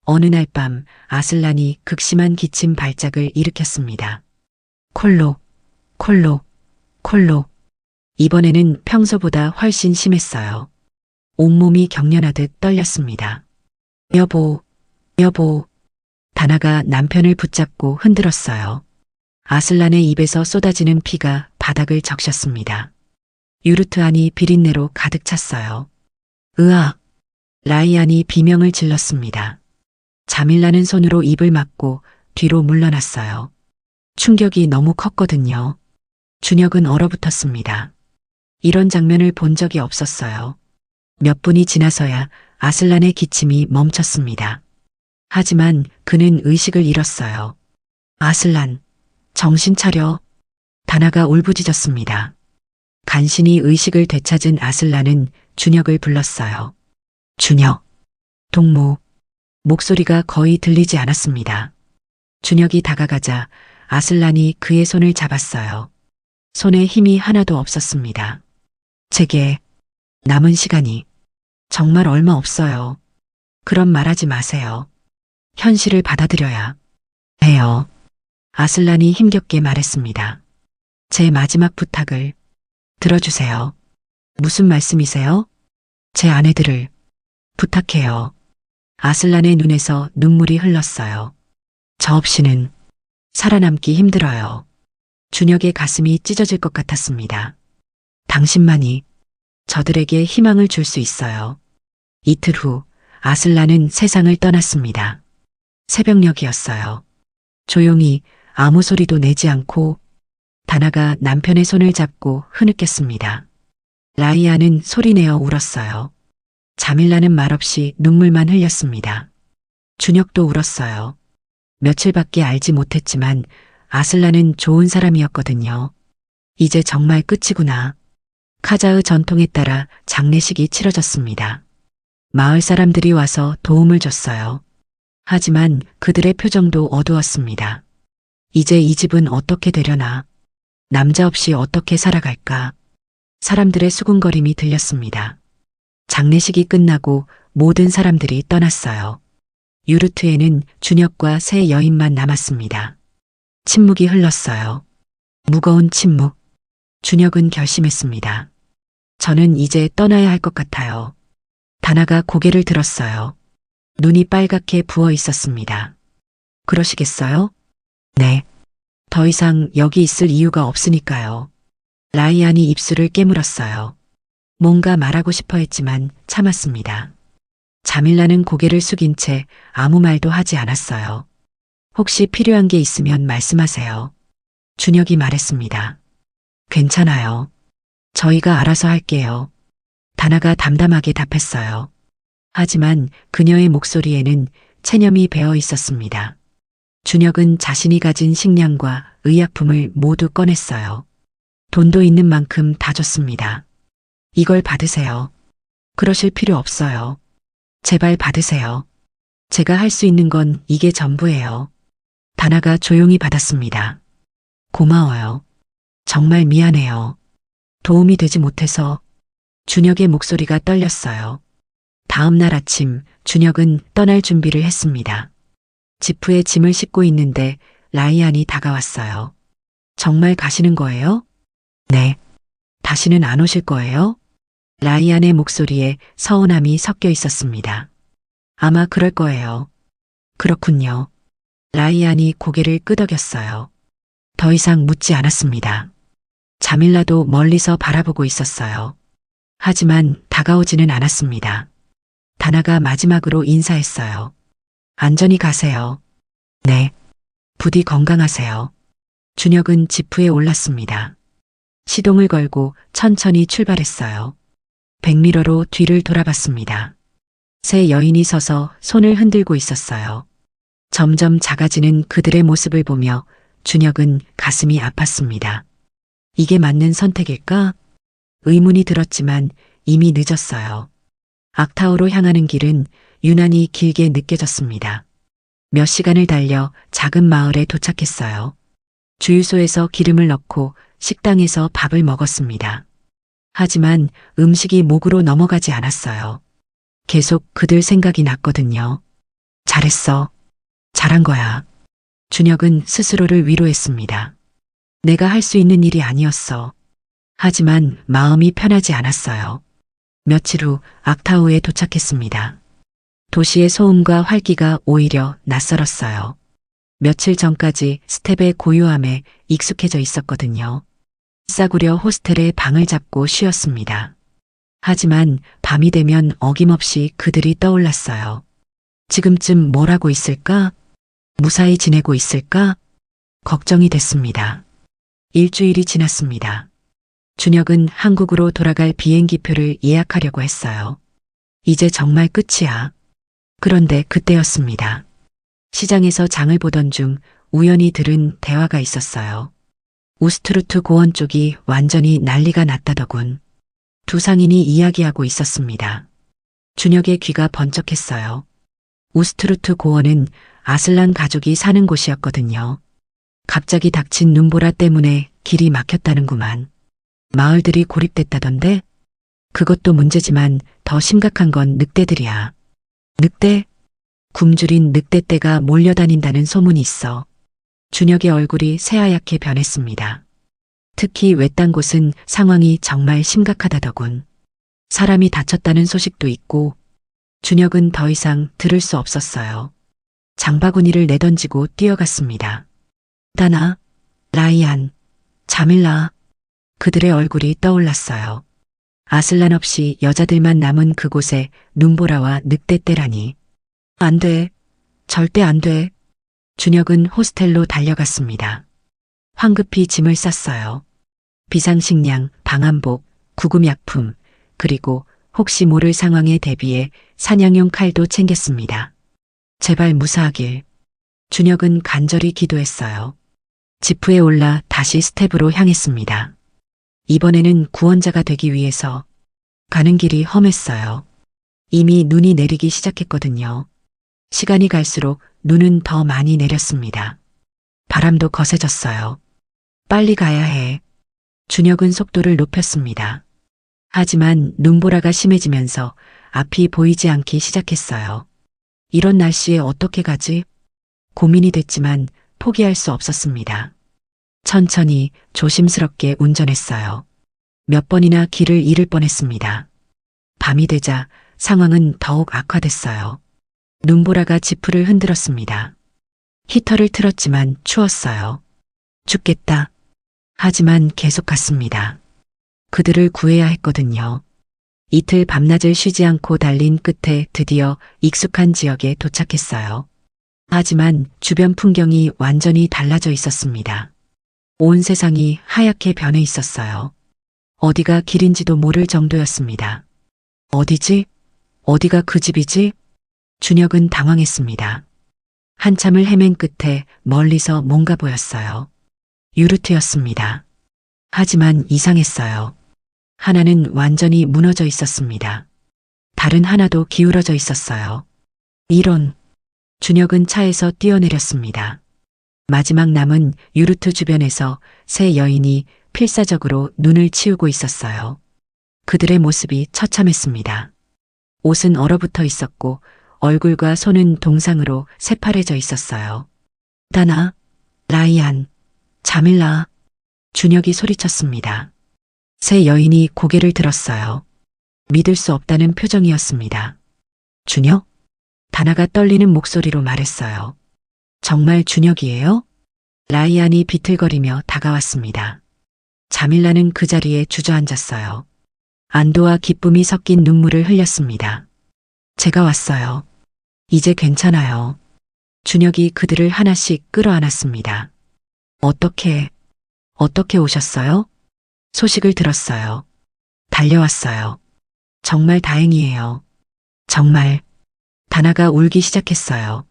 어느 날 밤 아슬란이 극심한 기침 발작을 일으켰습니다. 콜록. 이번에는 평소보다 훨씬 심했어요. 온몸이 경련하듯 떨렸습니다. 여보, 여보. 다나가 남편을 붙잡고 흔들었어요. 아슬란의 입에서 쏟아지는 피가 바닥을 적셨습니다. 유르트 안이 비린내로 가득 찼어요. 으악! 라이안이 비명을 질렀습니다. 자밀라는 손으로 입을 막고 뒤로 물러났어요. 충격이 너무 컸거든요. 준혁은 얼어붙었습니다. 이런 장면을 본 적이 없었어요. 몇 분이 지나서야 아슬란의 기침이 멈췄습니다. 하지만 그는 의식을 잃었어요. 아슬란, 정신 차려. 다나가 울부짖었습니다. 간신히 의식을 되찾은 아슬란은 준혁을 불렀어요. 준혁, 동무. 목소리가 거의 들리지 않았습니다. 준혁이 다가가자 아슬란이 그의 손을 잡았어요. 손에 힘이 하나도 없었습니다. 제게 남은 시간이 정말 얼마 없어요. 그런 말하지 마세요. 현실을 받아들여야 해요. 아슬란이 힘겹게 말했습니다. 제 마지막 부탁을 들어주세요. 무슨 말씀이세요? 제 아내들을 부탁해요. 아슬란의 눈에서 눈물이 흘렀어요. 저 없이는 살아남기 힘들어요. 준혁의 가슴이 찢어질 것 같았습니다. 당신만이 저들에게 희망을 줄 수 있어요. 이틀 후 아슬란은 세상을 떠났습니다. 새벽녘이었어요. 조용히 아무 소리도 내지 않고 다나가 남편의 손을 잡고 흐느꼈습니다. 라이아는 소리내어 울었어요. 자밀라는 말없이 눈물만 흘렸습니다. 준혁도 울었어요. 며칠밖에 알지 못했지만 아슬란은 좋은 사람이었거든요. 이제 정말 끝이구나. 카자흐 전통에 따라 장례식이 치러졌습니다. 마을 사람들이 와서 도움을 줬어요. 하지만 그들의 표정도 어두웠습니다. 이제 이 집은 어떻게 되려나? 남자 없이 어떻게 살아갈까? 사람들의 수군거림이 들렸습니다. 장례식이 끝나고 모든 사람들이 떠났어요. 유르트에는 준혁과 세 여인만 남았습니다. 침묵이 흘렀어요. 무거운 침묵. 준혁은 결심했습니다. 저는 이제 떠나야 할 것 같아요. 다나가 고개를 들었어요. 눈이 빨갛게 부어 있었습니다. 그러시겠어요? 네. 더 이상 여기 있을 이유가 없으니까요. 라이안이 입술을 깨물었어요. 뭔가 말하고 싶어 했지만 참았습니다. 자밀라는 고개를 숙인 채 아무 말도 하지 않았어요. 혹시 필요한 게 있으면 말씀하세요. 준혁이 말했습니다. 괜찮아요. 저희가 알아서 할게요. 다나가 담담하게 답했어요. 하지만 그녀의 목소리에는 체념이 배어 있었습니다. 준혁은 자신이 가진 식량과 의약품을 모두 꺼냈어요. 돈도 있는 만큼 다 줬습니다. 이걸 받으세요. 그러실 필요 없어요. 제발 받으세요. 제가 할 수 있는 건 이게 전부예요. 다나가 조용히 받았습니다. 고마워요. 정말 미안해요. 도움이 되지 못해서. 준혁의 목소리가 떨렸어요. 다음 날 아침 준혁은 떠날 준비를 했습니다. 지프에 짐을 싣고 있는데 라이안이 다가왔어요. 정말 가시는 거예요? 네. 다시는 안 오실 거예요? 라이안의 목소리에 서운함이 섞여 있었습니다. 아마 그럴 거예요. 그렇군요. 라이안이 고개를 끄덕였어요. 더 이상 묻지 않았습니다. 자밀라도 멀리서 바라보고 있었어요. 하지만 다가오지는 않았습니다. 다나가 마지막으로 인사했어요. 안전히 가세요. 네. 부디 건강하세요. 준혁은 지프에 올랐습니다. 시동을 걸고 천천히 출발했어요. 백미러로 뒤를 돌아봤습니다. 세 여인이 서서 손을 흔들고 있었어요. 점점 작아지는 그들의 모습을 보며 준혁은 가슴이 아팠습니다. 이게 맞는 선택일까? 의문이 들었지만 이미 늦었어요. 악타우로 향하는 길은 유난히 길게 느껴졌습니다. 몇 시간을 달려 작은 마을에 도착했어요. 주유소에서 기름을 넣고 식당에서 밥을 먹었습니다. 하지만 음식이 목으로 넘어가지 않았어요. 계속 그들 생각이 났거든요. 잘했어. 잘한 거야. 준혁은 스스로를 위로했습니다. 내가 할 수 있는 일이 아니었어. 하지만 마음이 편하지 않았어요. 며칠 후 악타우에 도착했습니다. 도시의 소음과 활기가 오히려 낯설었어요. 며칠 전까지 스텝의 고요함에 익숙해져 있었거든요. 싸구려 호스텔에 방을 잡고 쉬었습니다. 하지만 밤이 되면 어김없이 그들이 떠올랐어요. 지금쯤 뭘 하고 있을까? 무사히 지내고 있을까? 걱정이 됐습니다. 일주일이 지났습니다. 준혁은 한국으로 돌아갈 비행기표를 예약하려고 했어요. 이제 정말 끝이야. 그런데 그때였습니다. 시장에서 장을 보던 중 우연히 들은 대화가 있었어요. 우스트루트 고원 쪽이 완전히 난리가 났다더군. 두 상인이 이야기하고 있었습니다. 준혁의 귀가 번쩍했어요. 우스트루트 고원은 아슬란 가족이 사는 곳이었거든요. 갑자기 닥친 눈보라 때문에 길이 막혔다는구만. 마을들이 고립됐다던데? 그것도 문제지만 더 심각한 건 늑대들이야. 늑대? 굶주린 늑대떼가 몰려다닌다는 소문이 있어. 준혁의 얼굴이 새하얗게 변했습니다. 특히 외딴 곳은 상황이 정말 심각하다더군. 사람이 다쳤다는 소식도 있고 준혁은 더 이상 들을 수 없었어요. 장바구니를 내던지고 뛰어갔습니다. 다나, 라이안, 자밀라. 그들의 얼굴이 떠올랐어요. 아슬란 없이 여자들만 남은 그곳에 눈보라와 늑대떼라니. 안 돼. 절대 안 돼. 준혁은 호스텔로 달려갔습니다. 황급히 짐을 쌌어요. 비상식량, 방한복, 구급약품, 그리고 혹시 모를 상황에 대비해 사냥용 칼도 챙겼습니다. 제발 무사하길. 준혁은 간절히 기도했어요. 지프에 올라 다시 스텝으로 향했습니다. 이번에는 구원자가 되기 위해서. 가는 길이 험했어요. 이미 눈이 내리기 시작했거든요. 시간이 갈수록 눈은 더 많이 내렸습니다. 바람도 거세졌어요. 빨리 가야 해. 준혁은 속도를 높였습니다. 하지만 눈보라가 심해지면서 앞이 보이지 않기 시작했어요. 이런 날씨에 어떻게 가지? 고민이 됐지만 포기할 수 없었습니다. 천천히 조심스럽게 운전했어요. 몇 번이나 길을 잃을 뻔했습니다. 밤이 되자 상황은 더욱 악화됐어요. 눈보라가 지프를 흔들었습니다. 히터를 틀었지만 추웠어요. 죽겠다. 하지만 계속 갔습니다. 그들을 구해야 했거든요. 이틀 밤낮을 쉬지 않고 달린 끝에 드디어 익숙한 지역에 도착했어요. 하지만 주변 풍경이 완전히 달라져 있었습니다. 온 세상이 하얗게 변해 있었어요. 어디가 길인지도 모를 정도였습니다. 어디지? 어디가 그 집이지? 준혁은 당황했습니다. 한참을 헤맨 끝에 멀리서 뭔가 보였어요. 유르트였습니다. 하지만 이상했어요. 하나는 완전히 무너져 있었습니다. 다른 하나도 기울어져 있었어요. 이런. 준혁은 차에서 뛰어내렸습니다. 마지막 남은 유르트 주변에서 세 여인이 필사적으로 눈을 치우고 있었어요. 그들의 모습이 처참했습니다. 옷은 얼어붙어 있었고 얼굴과 손은 동상으로 새파래져 있었어요. 다나, 라이안, 자밀라. 준혁이 소리쳤습니다. 세 여인이 고개를 들었어요. 믿을 수 없다는 표정이었습니다. 준혁? 다나가 떨리는 목소리로 말했어요. 정말 준혁이에요? 라이안이 비틀거리며 다가왔습니다. 자밀라는 그 자리에 주저앉았어요. 안도와 기쁨이 섞인 눈물을 흘렸습니다. 제가 왔어요. 이제 괜찮아요. 준혁이 그들을 하나씩 끌어안았습니다. 어떻게 오셨어요? 소식을 들었어요. 달려왔어요. 정말 다행이에요. 정말. 다나가 울기 시작했어요.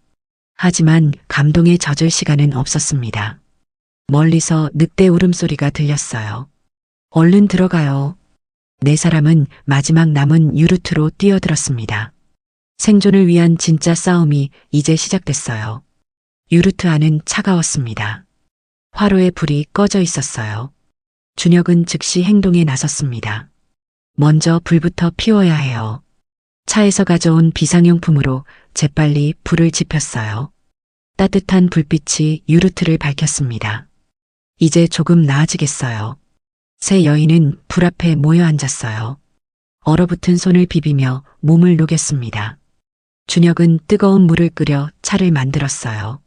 하지만 감동에 젖을 시간은 없었습니다. 멀리서 늑대 울음소리가 들렸어요. 얼른 들어가요. 네 사람은 마지막 남은 유르트로 뛰어들었습니다. 생존을 위한 진짜 싸움이 이제 시작됐어요. 유르트 안은 차가웠습니다. 화로에 불이 꺼져 있었어요. 준혁은 즉시 행동에 나섰습니다. 먼저 불부터 피워야 해요. 차에서 가져온 비상용품으로 재빨리 불을 지폈어요. 따뜻한 불빛이 유르트를 밝혔습니다. 이제 조금 나아지겠어요. 세 여인은 불 앞에 모여 앉았어요. 얼어붙은 손을 비비며 몸을 녹였습니다. 준혁은 뜨거운 물을 끓여 차를 만들었어요.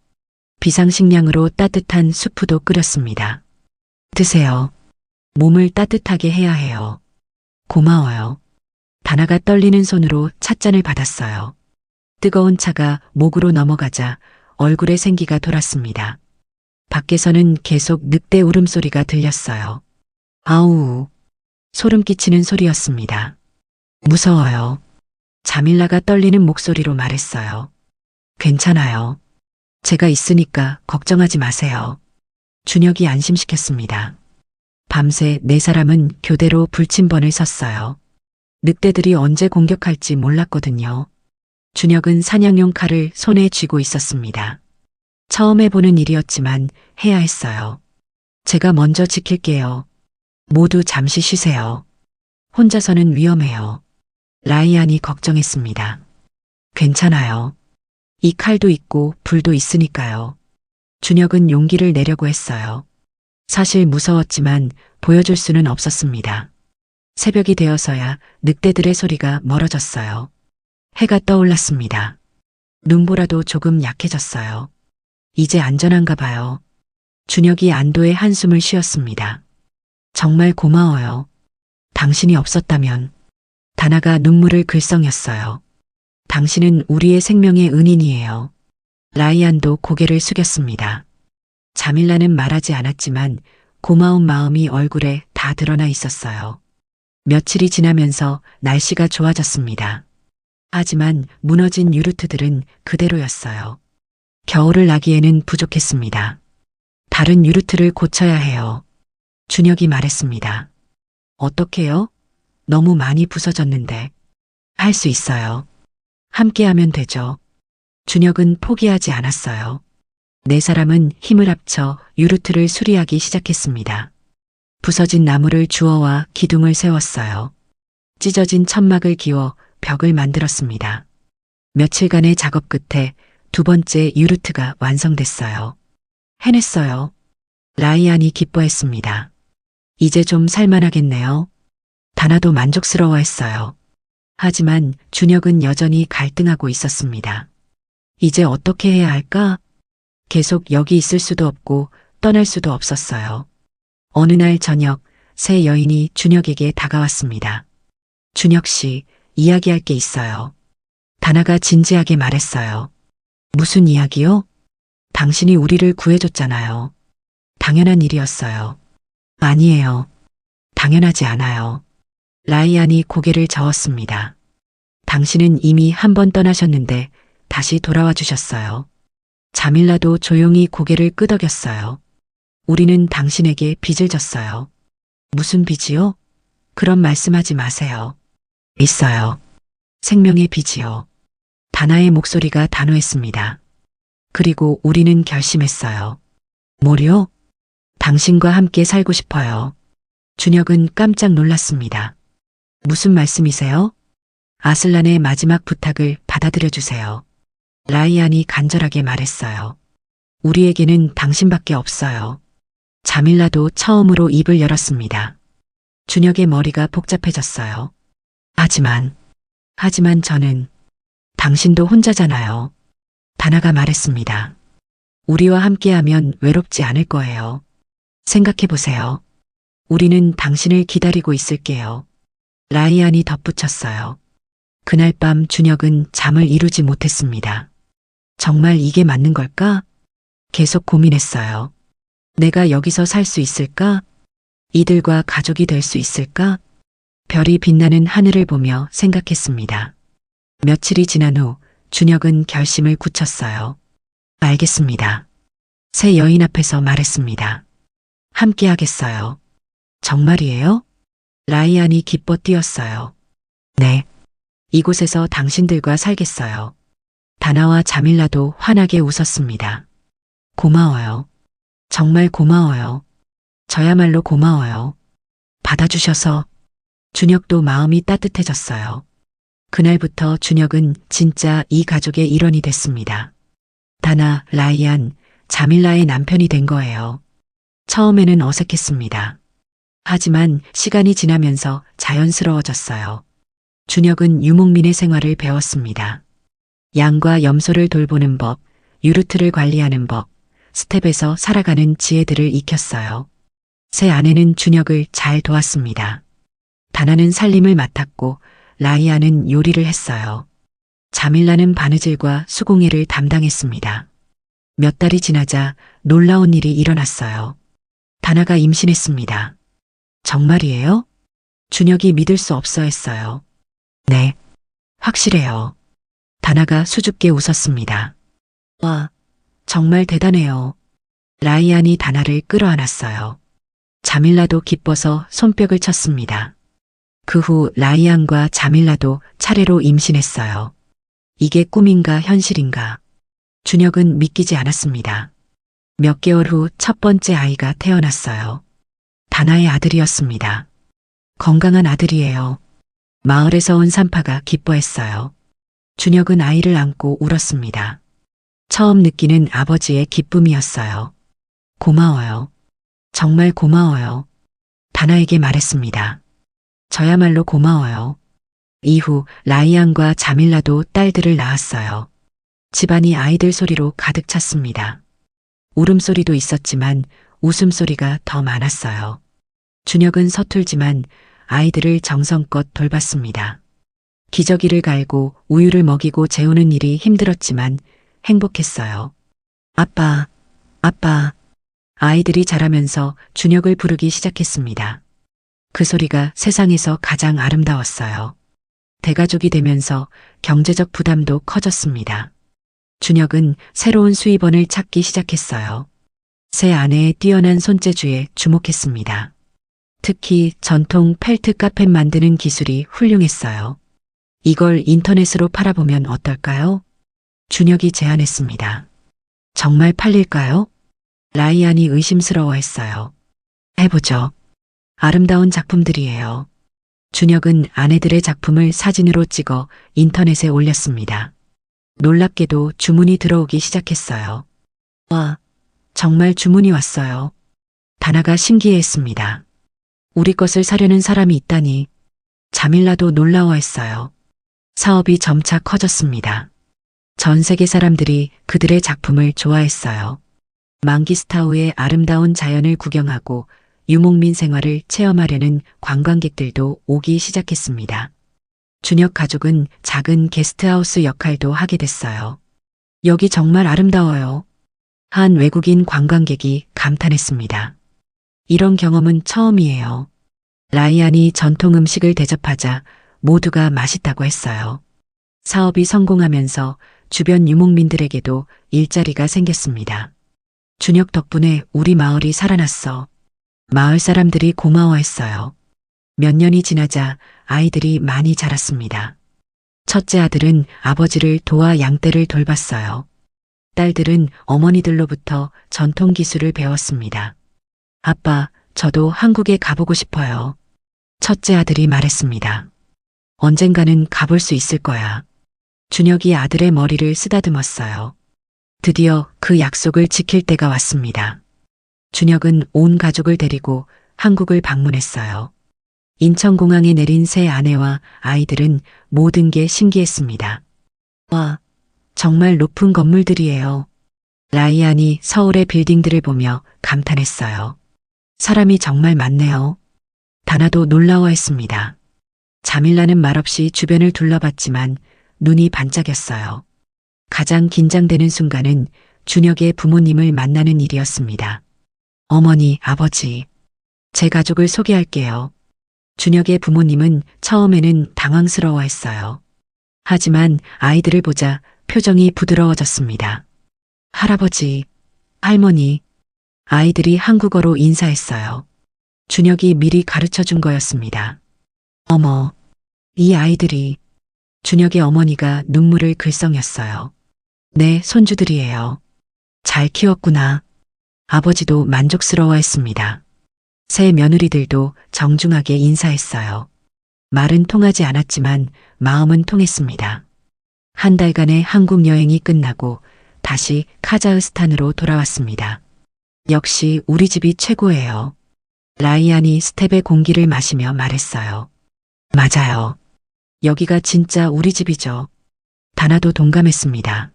비상식량으로 따뜻한 수프도 끓였습니다. 드세요. 몸을 따뜻하게 해야 해요. 고마워요. 다나가 떨리는 손으로 찻잔을 받았어요. 뜨거운 차가 목으로 넘어가자 얼굴에 생기가 돌았습니다. 밖에서는 계속 늑대 울음소리가 들렸어요. 아우, 소름 끼치는 소리였습니다. 무서워요. 자밀라가 떨리는 목소리로 말했어요. 괜찮아요. 제가 있으니까 걱정하지 마세요. 준혁이 안심시켰습니다. 밤새 네 사람은 교대로 불침번을 섰어요. 늑대들이 언제 공격할지 몰랐거든요. 준혁은 사냥용 칼을 손에 쥐고 있었습니다. 처음 해보는 일이었지만 해야 했어요. 제가 먼저 지킬게요. 모두 잠시 쉬세요. 혼자서는 위험해요. 라이안이 걱정했습니다. 괜찮아요. 이 칼도 있고 불도 있으니까요. 준혁은 용기를 내려고 했어요. 사실 무서웠지만 보여줄 수는 없었습니다. 새벽이 되어서야 늑대들의 소리가 멀어졌어요. 해가 떠올랐습니다. 눈보라도 조금 약해졌어요. 이제 안전한가 봐요. 준혁이 안도의 한숨을 쉬었습니다. 정말 고마워요. 당신이 없었다면. 다나가 눈물을 글썽였어요. 당신은 우리의 생명의 은인이에요. 라이안도 고개를 숙였습니다. 자밀라는 말하지 않았지만 고마운 마음이 얼굴에 다 드러나 있었어요. 며칠이 지나면서 날씨가 좋아졌습니다. 하지만 무너진 유르트들은 그대로였어요. 겨울을 나기에는 부족했습니다. 다른 유르트를 고쳐야 해요. 준혁이 말했습니다. 어떻게요? 너무 많이 부서졌는데. 할 수 있어요. 함께하면 되죠. 준혁은 포기하지 않았어요. 네 사람은 힘을 합쳐 유르트를 수리하기 시작했습니다. 부서진 나무를 주워와 기둥을 세웠어요. 찢어진 천막을 기워 벽을 만들었습니다. 며칠간의 작업 끝에 두 번째 유르트가 완성됐어요. 해냈어요. 라이안이 기뻐했습니다. 이제 좀 살만하겠네요. 다나도 만족스러워했어요. 하지만 준혁은 여전히 갈등하고 있었습니다. 이제 어떻게 해야 할까? 계속 여기 있을 수도 없고 떠날 수도 없었어요. 어느 날 저녁 세 여인이 준혁에게 다가왔습니다. 준혁 씨, 이야기할 게 있어요. 다나가 진지하게 말했어요. 무슨 이야기요? 당신이 우리를 구해줬잖아요. 당연한 일이었어요. 아니에요. 당연하지 않아요. 라이안이 고개를 저었습니다. 당신은 이미 한 번 떠나셨는데 다시 돌아와 주셨어요. 자밀라도 조용히 고개를 끄덕였어요. 우리는 당신에게 빚을 졌어요. 무슨 빚이요? 그런 말씀하지 마세요. 있어요. 생명의 빚이요. 다나의 목소리가 단호했습니다. 그리고 우리는 결심했어요. 뭐요? 당신과 함께 살고 싶어요. 준혁은 깜짝 놀랐습니다. 무슨 말씀이세요? 아슬란의 마지막 부탁을 받아들여 주세요. 라이안이 간절하게 말했어요. 우리에게는 당신밖에 없어요. 자밀라도 처음으로 입을 열었습니다. 준혁의 머리가 복잡해졌어요. 하지만 저는 당신도 혼자잖아요. 다나가 말했습니다. 우리와 함께하면 외롭지 않을 거예요. 생각해보세요. 우리는 당신을 기다리고 있을게요. 라이안이 덧붙였어요. 그날 밤 준혁은 잠을 이루지 못했습니다. 정말 이게 맞는 걸까? 계속 고민했어요. 내가 여기서 살 수 있을까? 이들과 가족이 될 수 있을까? 별이 빛나는 하늘을 보며 생각했습니다. 며칠이 지난 후 준혁은 결심을 굳혔어요. 알겠습니다. 새 여인 앞에서 말했습니다. 함께 하겠어요. 정말이에요? 라이안이 기뻐 뛰었어요. 네. 이곳에서 당신들과 살겠어요. 다나와 자밀라도 환하게 웃었습니다. 고마워요. 정말 고마워요. 저야말로 고마워요. 받아주셔서. 준혁도 마음이 따뜻해졌어요. 그날부터 준혁은 진짜 이 가족의 일원이 됐습니다. 다나, 라이안, 자밀라의 남편이 된 거예요. 처음에는 어색했습니다. 하지만 시간이 지나면서 자연스러워졌어요. 준혁은 유목민의 생활을 배웠습니다. 양과 염소를 돌보는 법, 유르트를 관리하는 법, 스텝에서 살아가는 지혜들을 익혔어요. 새 아내는 준혁을 잘 도왔습니다. 다나는 살림을 맡았고 라이아는 요리를 했어요. 자밀라는 바느질과 수공예를 담당했습니다. 몇 달이 지나자 놀라운 일이 일어났어요. 다나가 임신했습니다. 정말이에요? 준혁이 믿을 수 없어 했어요. 네, 확실해요. 다나가 수줍게 웃었습니다. 와, 정말 대단해요. 라이안이 다나를 끌어안았어요. 자밀라도 기뻐서 손뼉을 쳤습니다. 그 후 라이안과 자밀라도 차례로 임신했어요. 이게 꿈인가 현실인가? 준혁은 믿기지 않았습니다. 몇 개월 후 첫 번째 아이가 태어났어요. 다나의 아들이었습니다. 건강한 아들이에요. 마을에서 온 산파가 기뻐했어요. 준혁은 아이를 안고 울었습니다. 처음 느끼는 아버지의 기쁨이었어요. 고마워요. 정말 고마워요. 다나에게 말했습니다. 저야말로 고마워요. 이후 라이안과 자밀라도 딸들을 낳았어요. 집안이 아이들 소리로 가득 찼습니다. 울음소리도 있었지만 웃음소리가 더 많았어요. 준혁은 서툴지만 아이들을 정성껏 돌봤습니다. 기저귀를 갈고 우유를 먹이고 재우는 일이 힘들었지만 행복했어요. 아빠, 아빠. 아이들이 자라면서 준혁을 부르기 시작했습니다. 그 소리가 세상에서 가장 아름다웠어요. 대가족이 되면서 경제적 부담도 커졌습니다. 준혁은 새로운 수입원을 찾기 시작했어요. 새 아내의 뛰어난 손재주에 주목했습니다. 특히 전통 펠트 카펫 만드는 기술이 훌륭했어요. 이걸 인터넷으로 팔아보면 어떨까요? 준혁이 제안했습니다. 정말 팔릴까요? 라이안이 의심스러워했어요. 해보죠. 아름다운 작품들이에요. 준혁은 아내들의 작품을 사진으로 찍어 인터넷에 올렸습니다. 놀랍게도 주문이 들어오기 시작했어요. 와, 정말 주문이 왔어요. 다나가 신기해했습니다. 우리 것을 사려는 사람이 있다니. 자밀라도 놀라워했어요. 사업이 점차 커졌습니다. 전 세계 사람들이 그들의 작품을 좋아했어요. 망기스타우의 아름다운 자연을 구경하고 유목민 생활을 체험하려는 관광객들도 오기 시작했습니다. 준혁 가족은 작은 게스트하우스 역할도 하게 됐어요. 여기 정말 아름다워요. 한 외국인 관광객이 감탄했습니다. 이런 경험은 처음이에요. 라이안이 전통 음식을 대접하자 모두가 맛있다고 했어요. 사업이 성공하면서 주변 유목민들에게도 일자리가 생겼습니다. 준혁 덕분에 우리 마을이 살아났어. 마을 사람들이 고마워했어요. 몇 년이 지나자 아이들이 많이 자랐습니다. 첫째 아들은 아버지를 도와 양떼를 돌봤어요. 딸들은 어머니들로부터 전통 기술을 배웠습니다. 아빠, 저도 한국에 가보고 싶어요. 첫째 아들이 말했습니다. 언젠가는 가볼 수 있을 거야. 준혁이 아들의 머리를 쓰다듬었어요. 드디어 그 약속을 지킬 때가 왔습니다. 준혁은 온 가족을 데리고 한국을 방문했어요. 인천공항에 내린 새 아내와 아이들은 모든 게 신기했습니다. 와, 정말 높은 건물들이에요. 라이안이 서울의 빌딩들을 보며 감탄했어요. 사람이 정말 많네요. 다나도 놀라워했습니다. 자밀라는 말없이 주변을 둘러봤지만 눈이 반짝였어요. 가장 긴장되는 순간은 준혁의 부모님을 만나는 일이었습니다. 어머니, 아버지, 제 가족을 소개할게요. 준혁의 부모님은 처음에는 당황스러워했어요. 하지만 아이들을 보자 표정이 부드러워졌습니다. 할아버지, 할머니, 아이들이 한국어로 인사했어요. 준혁이 미리 가르쳐 준 거였습니다. 어머, 이 아이들이. 준혁의 어머니가 눈물을 글썽였어요. 네, 손주들이에요. 잘 키웠구나. 아버지도 만족스러워했습니다. 새 며느리들도 정중하게 인사했어요. 말은 통하지 않았지만 마음은 통했습니다. 한 달간의 한국 여행이 끝나고 다시 카자흐스탄으로 돌아왔습니다. 역시 우리 집이 최고예요. 라이안이 스텝의 공기를 마시며 말했어요. 맞아요. 여기가 진짜 우리 집이죠. 다나도 동감했습니다.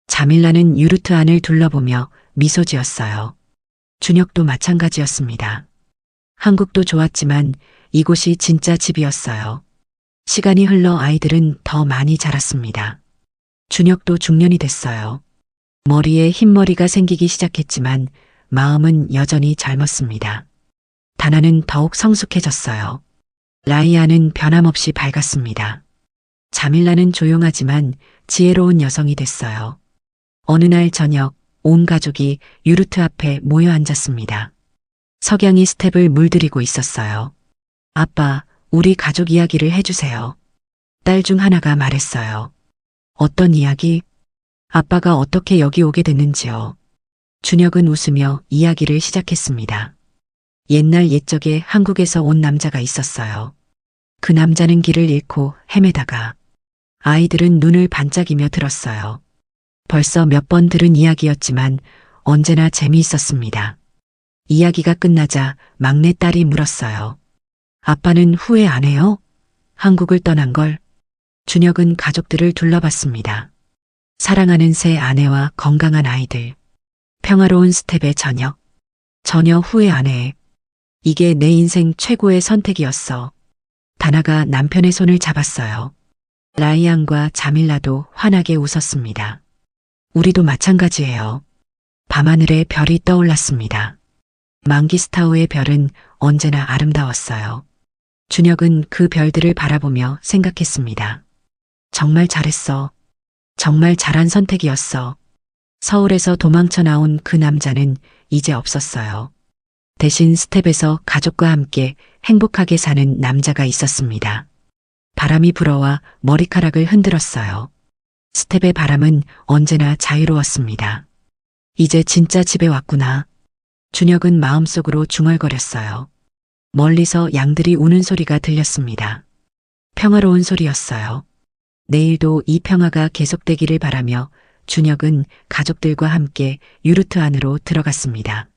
자밀라는 유르트 안을 둘러보며 미소 지었어요. 준혁도 마찬가지였습니다. 한국도 좋았지만 이곳이 진짜 집이었어요. 시간이 흘러 아이들은 더 많이 자랐습니다. 준혁도 중년이 됐어요. 머리에 흰머리가 생기기 시작했지만 마음은 여전히 젊었습니다. 다나는 더욱 성숙해졌어요. 라이아는 변함없이 밝았습니다. 자밀라는 조용하지만 지혜로운 여성이 됐어요. 어느 날 저녁 온 가족이 유르트 앞에 모여 앉았습니다. 석양이 스텝을 물들이고 있었어요. 아빠, 우리 가족 이야기를 해주세요. 딸 중 하나가 말했어요. 어떤 이야기? 아빠가 어떻게 여기 오게 됐는지요. 준혁은 웃으며 이야기를 시작했습니다. 옛날 옛적에 한국에서 온 남자가 있었어요. 그 남자는 길을 잃고 헤매다가 아이들은 눈을 반짝이며 들었어요. 벌써 몇 번 들은 이야기였지만 언제나 재미있었습니다. 이야기가 끝나자 막내딸이 물었어요. 아빠는 후회 안 해요? 한국을 떠난 걸? 준혁은 가족들을 둘러봤습니다. 사랑하는 새 아내와 건강한 아이들. 평화로운 스텝의 저녁. 전혀 후회 안 해. 이게 내 인생 최고의 선택이었어. 다나가 남편의 손을 잡았어요. 라이안과 자밀라도 환하게 웃었습니다. 우리도 마찬가지예요. 밤하늘에 별이 떠올랐습니다. 망기스타우의 별은 언제나 아름다웠어요. 준혁은 그 별들을 바라보며 생각했습니다. 정말 잘했어. 정말 잘한 선택이었어. 서울에서 도망쳐 나온 그 남자는 이제 없었어요. 대신 스텝에서 가족과 함께 행복하게 사는 남자가 있었습니다. 바람이 불어와 머리카락을 흔들었어요. 스텝의 바람은 언제나 자유로웠습니다. 이제 진짜 집에 왔구나. 준혁은 마음속으로 중얼거렸어요. 멀리서 양들이 우는 소리가 들렸습니다. 평화로운 소리였어요. 내일도 이 평화가 계속되기를 바라며 준혁은 가족들과 함께 유르트 안으로 들어갔습니다.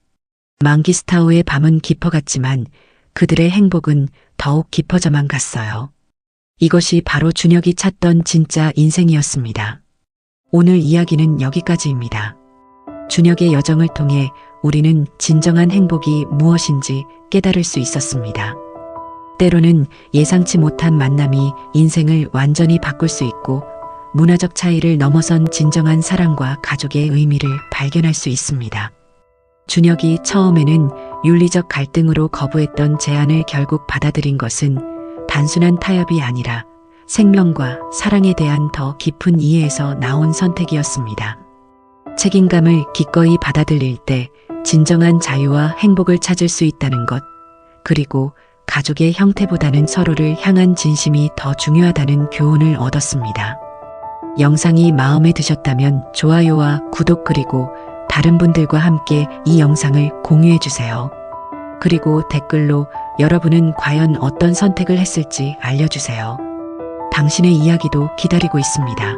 망기스타우의 밤은 깊어갔지만 그들의 행복은 더욱 깊어져만 갔어요. 이것이 바로 준혁이 찾던 진짜 인생이었습니다. 오늘 이야기는 여기까지입니다. 준혁의 여정을 통해 우리는 진정한 행복이 무엇인지 깨달을 수 있었습니다. 때로는 예상치 못한 만남이 인생을 완전히 바꿀 수 있고 문화적 차이를 넘어선 진정한 사랑과 가족의 의미를 발견할 수 있습니다. 준혁이 처음에는 윤리적 갈등으로 거부했던 제안을 결국 받아들인 것은 단순한 타협이 아니라 생명과 사랑에 대한 더 깊은 이해에서 나온 선택이었습니다. 책임감을 기꺼이 받아들일 때 진정한 자유와 행복을 찾을 수 있다는 것, 그리고 가족의 형태보다는 서로를 향한 진심이 더 중요하다는 교훈을 얻었습니다. 영상이 마음에 드셨다면 좋아요와 구독 그리고 다른 분들과 함께 이 영상을 공유해주세요. 그리고 댓글로 여러분은 과연 어떤 선택을 했을지 알려주세요. 당신의 이야기도 기다리고 있습니다.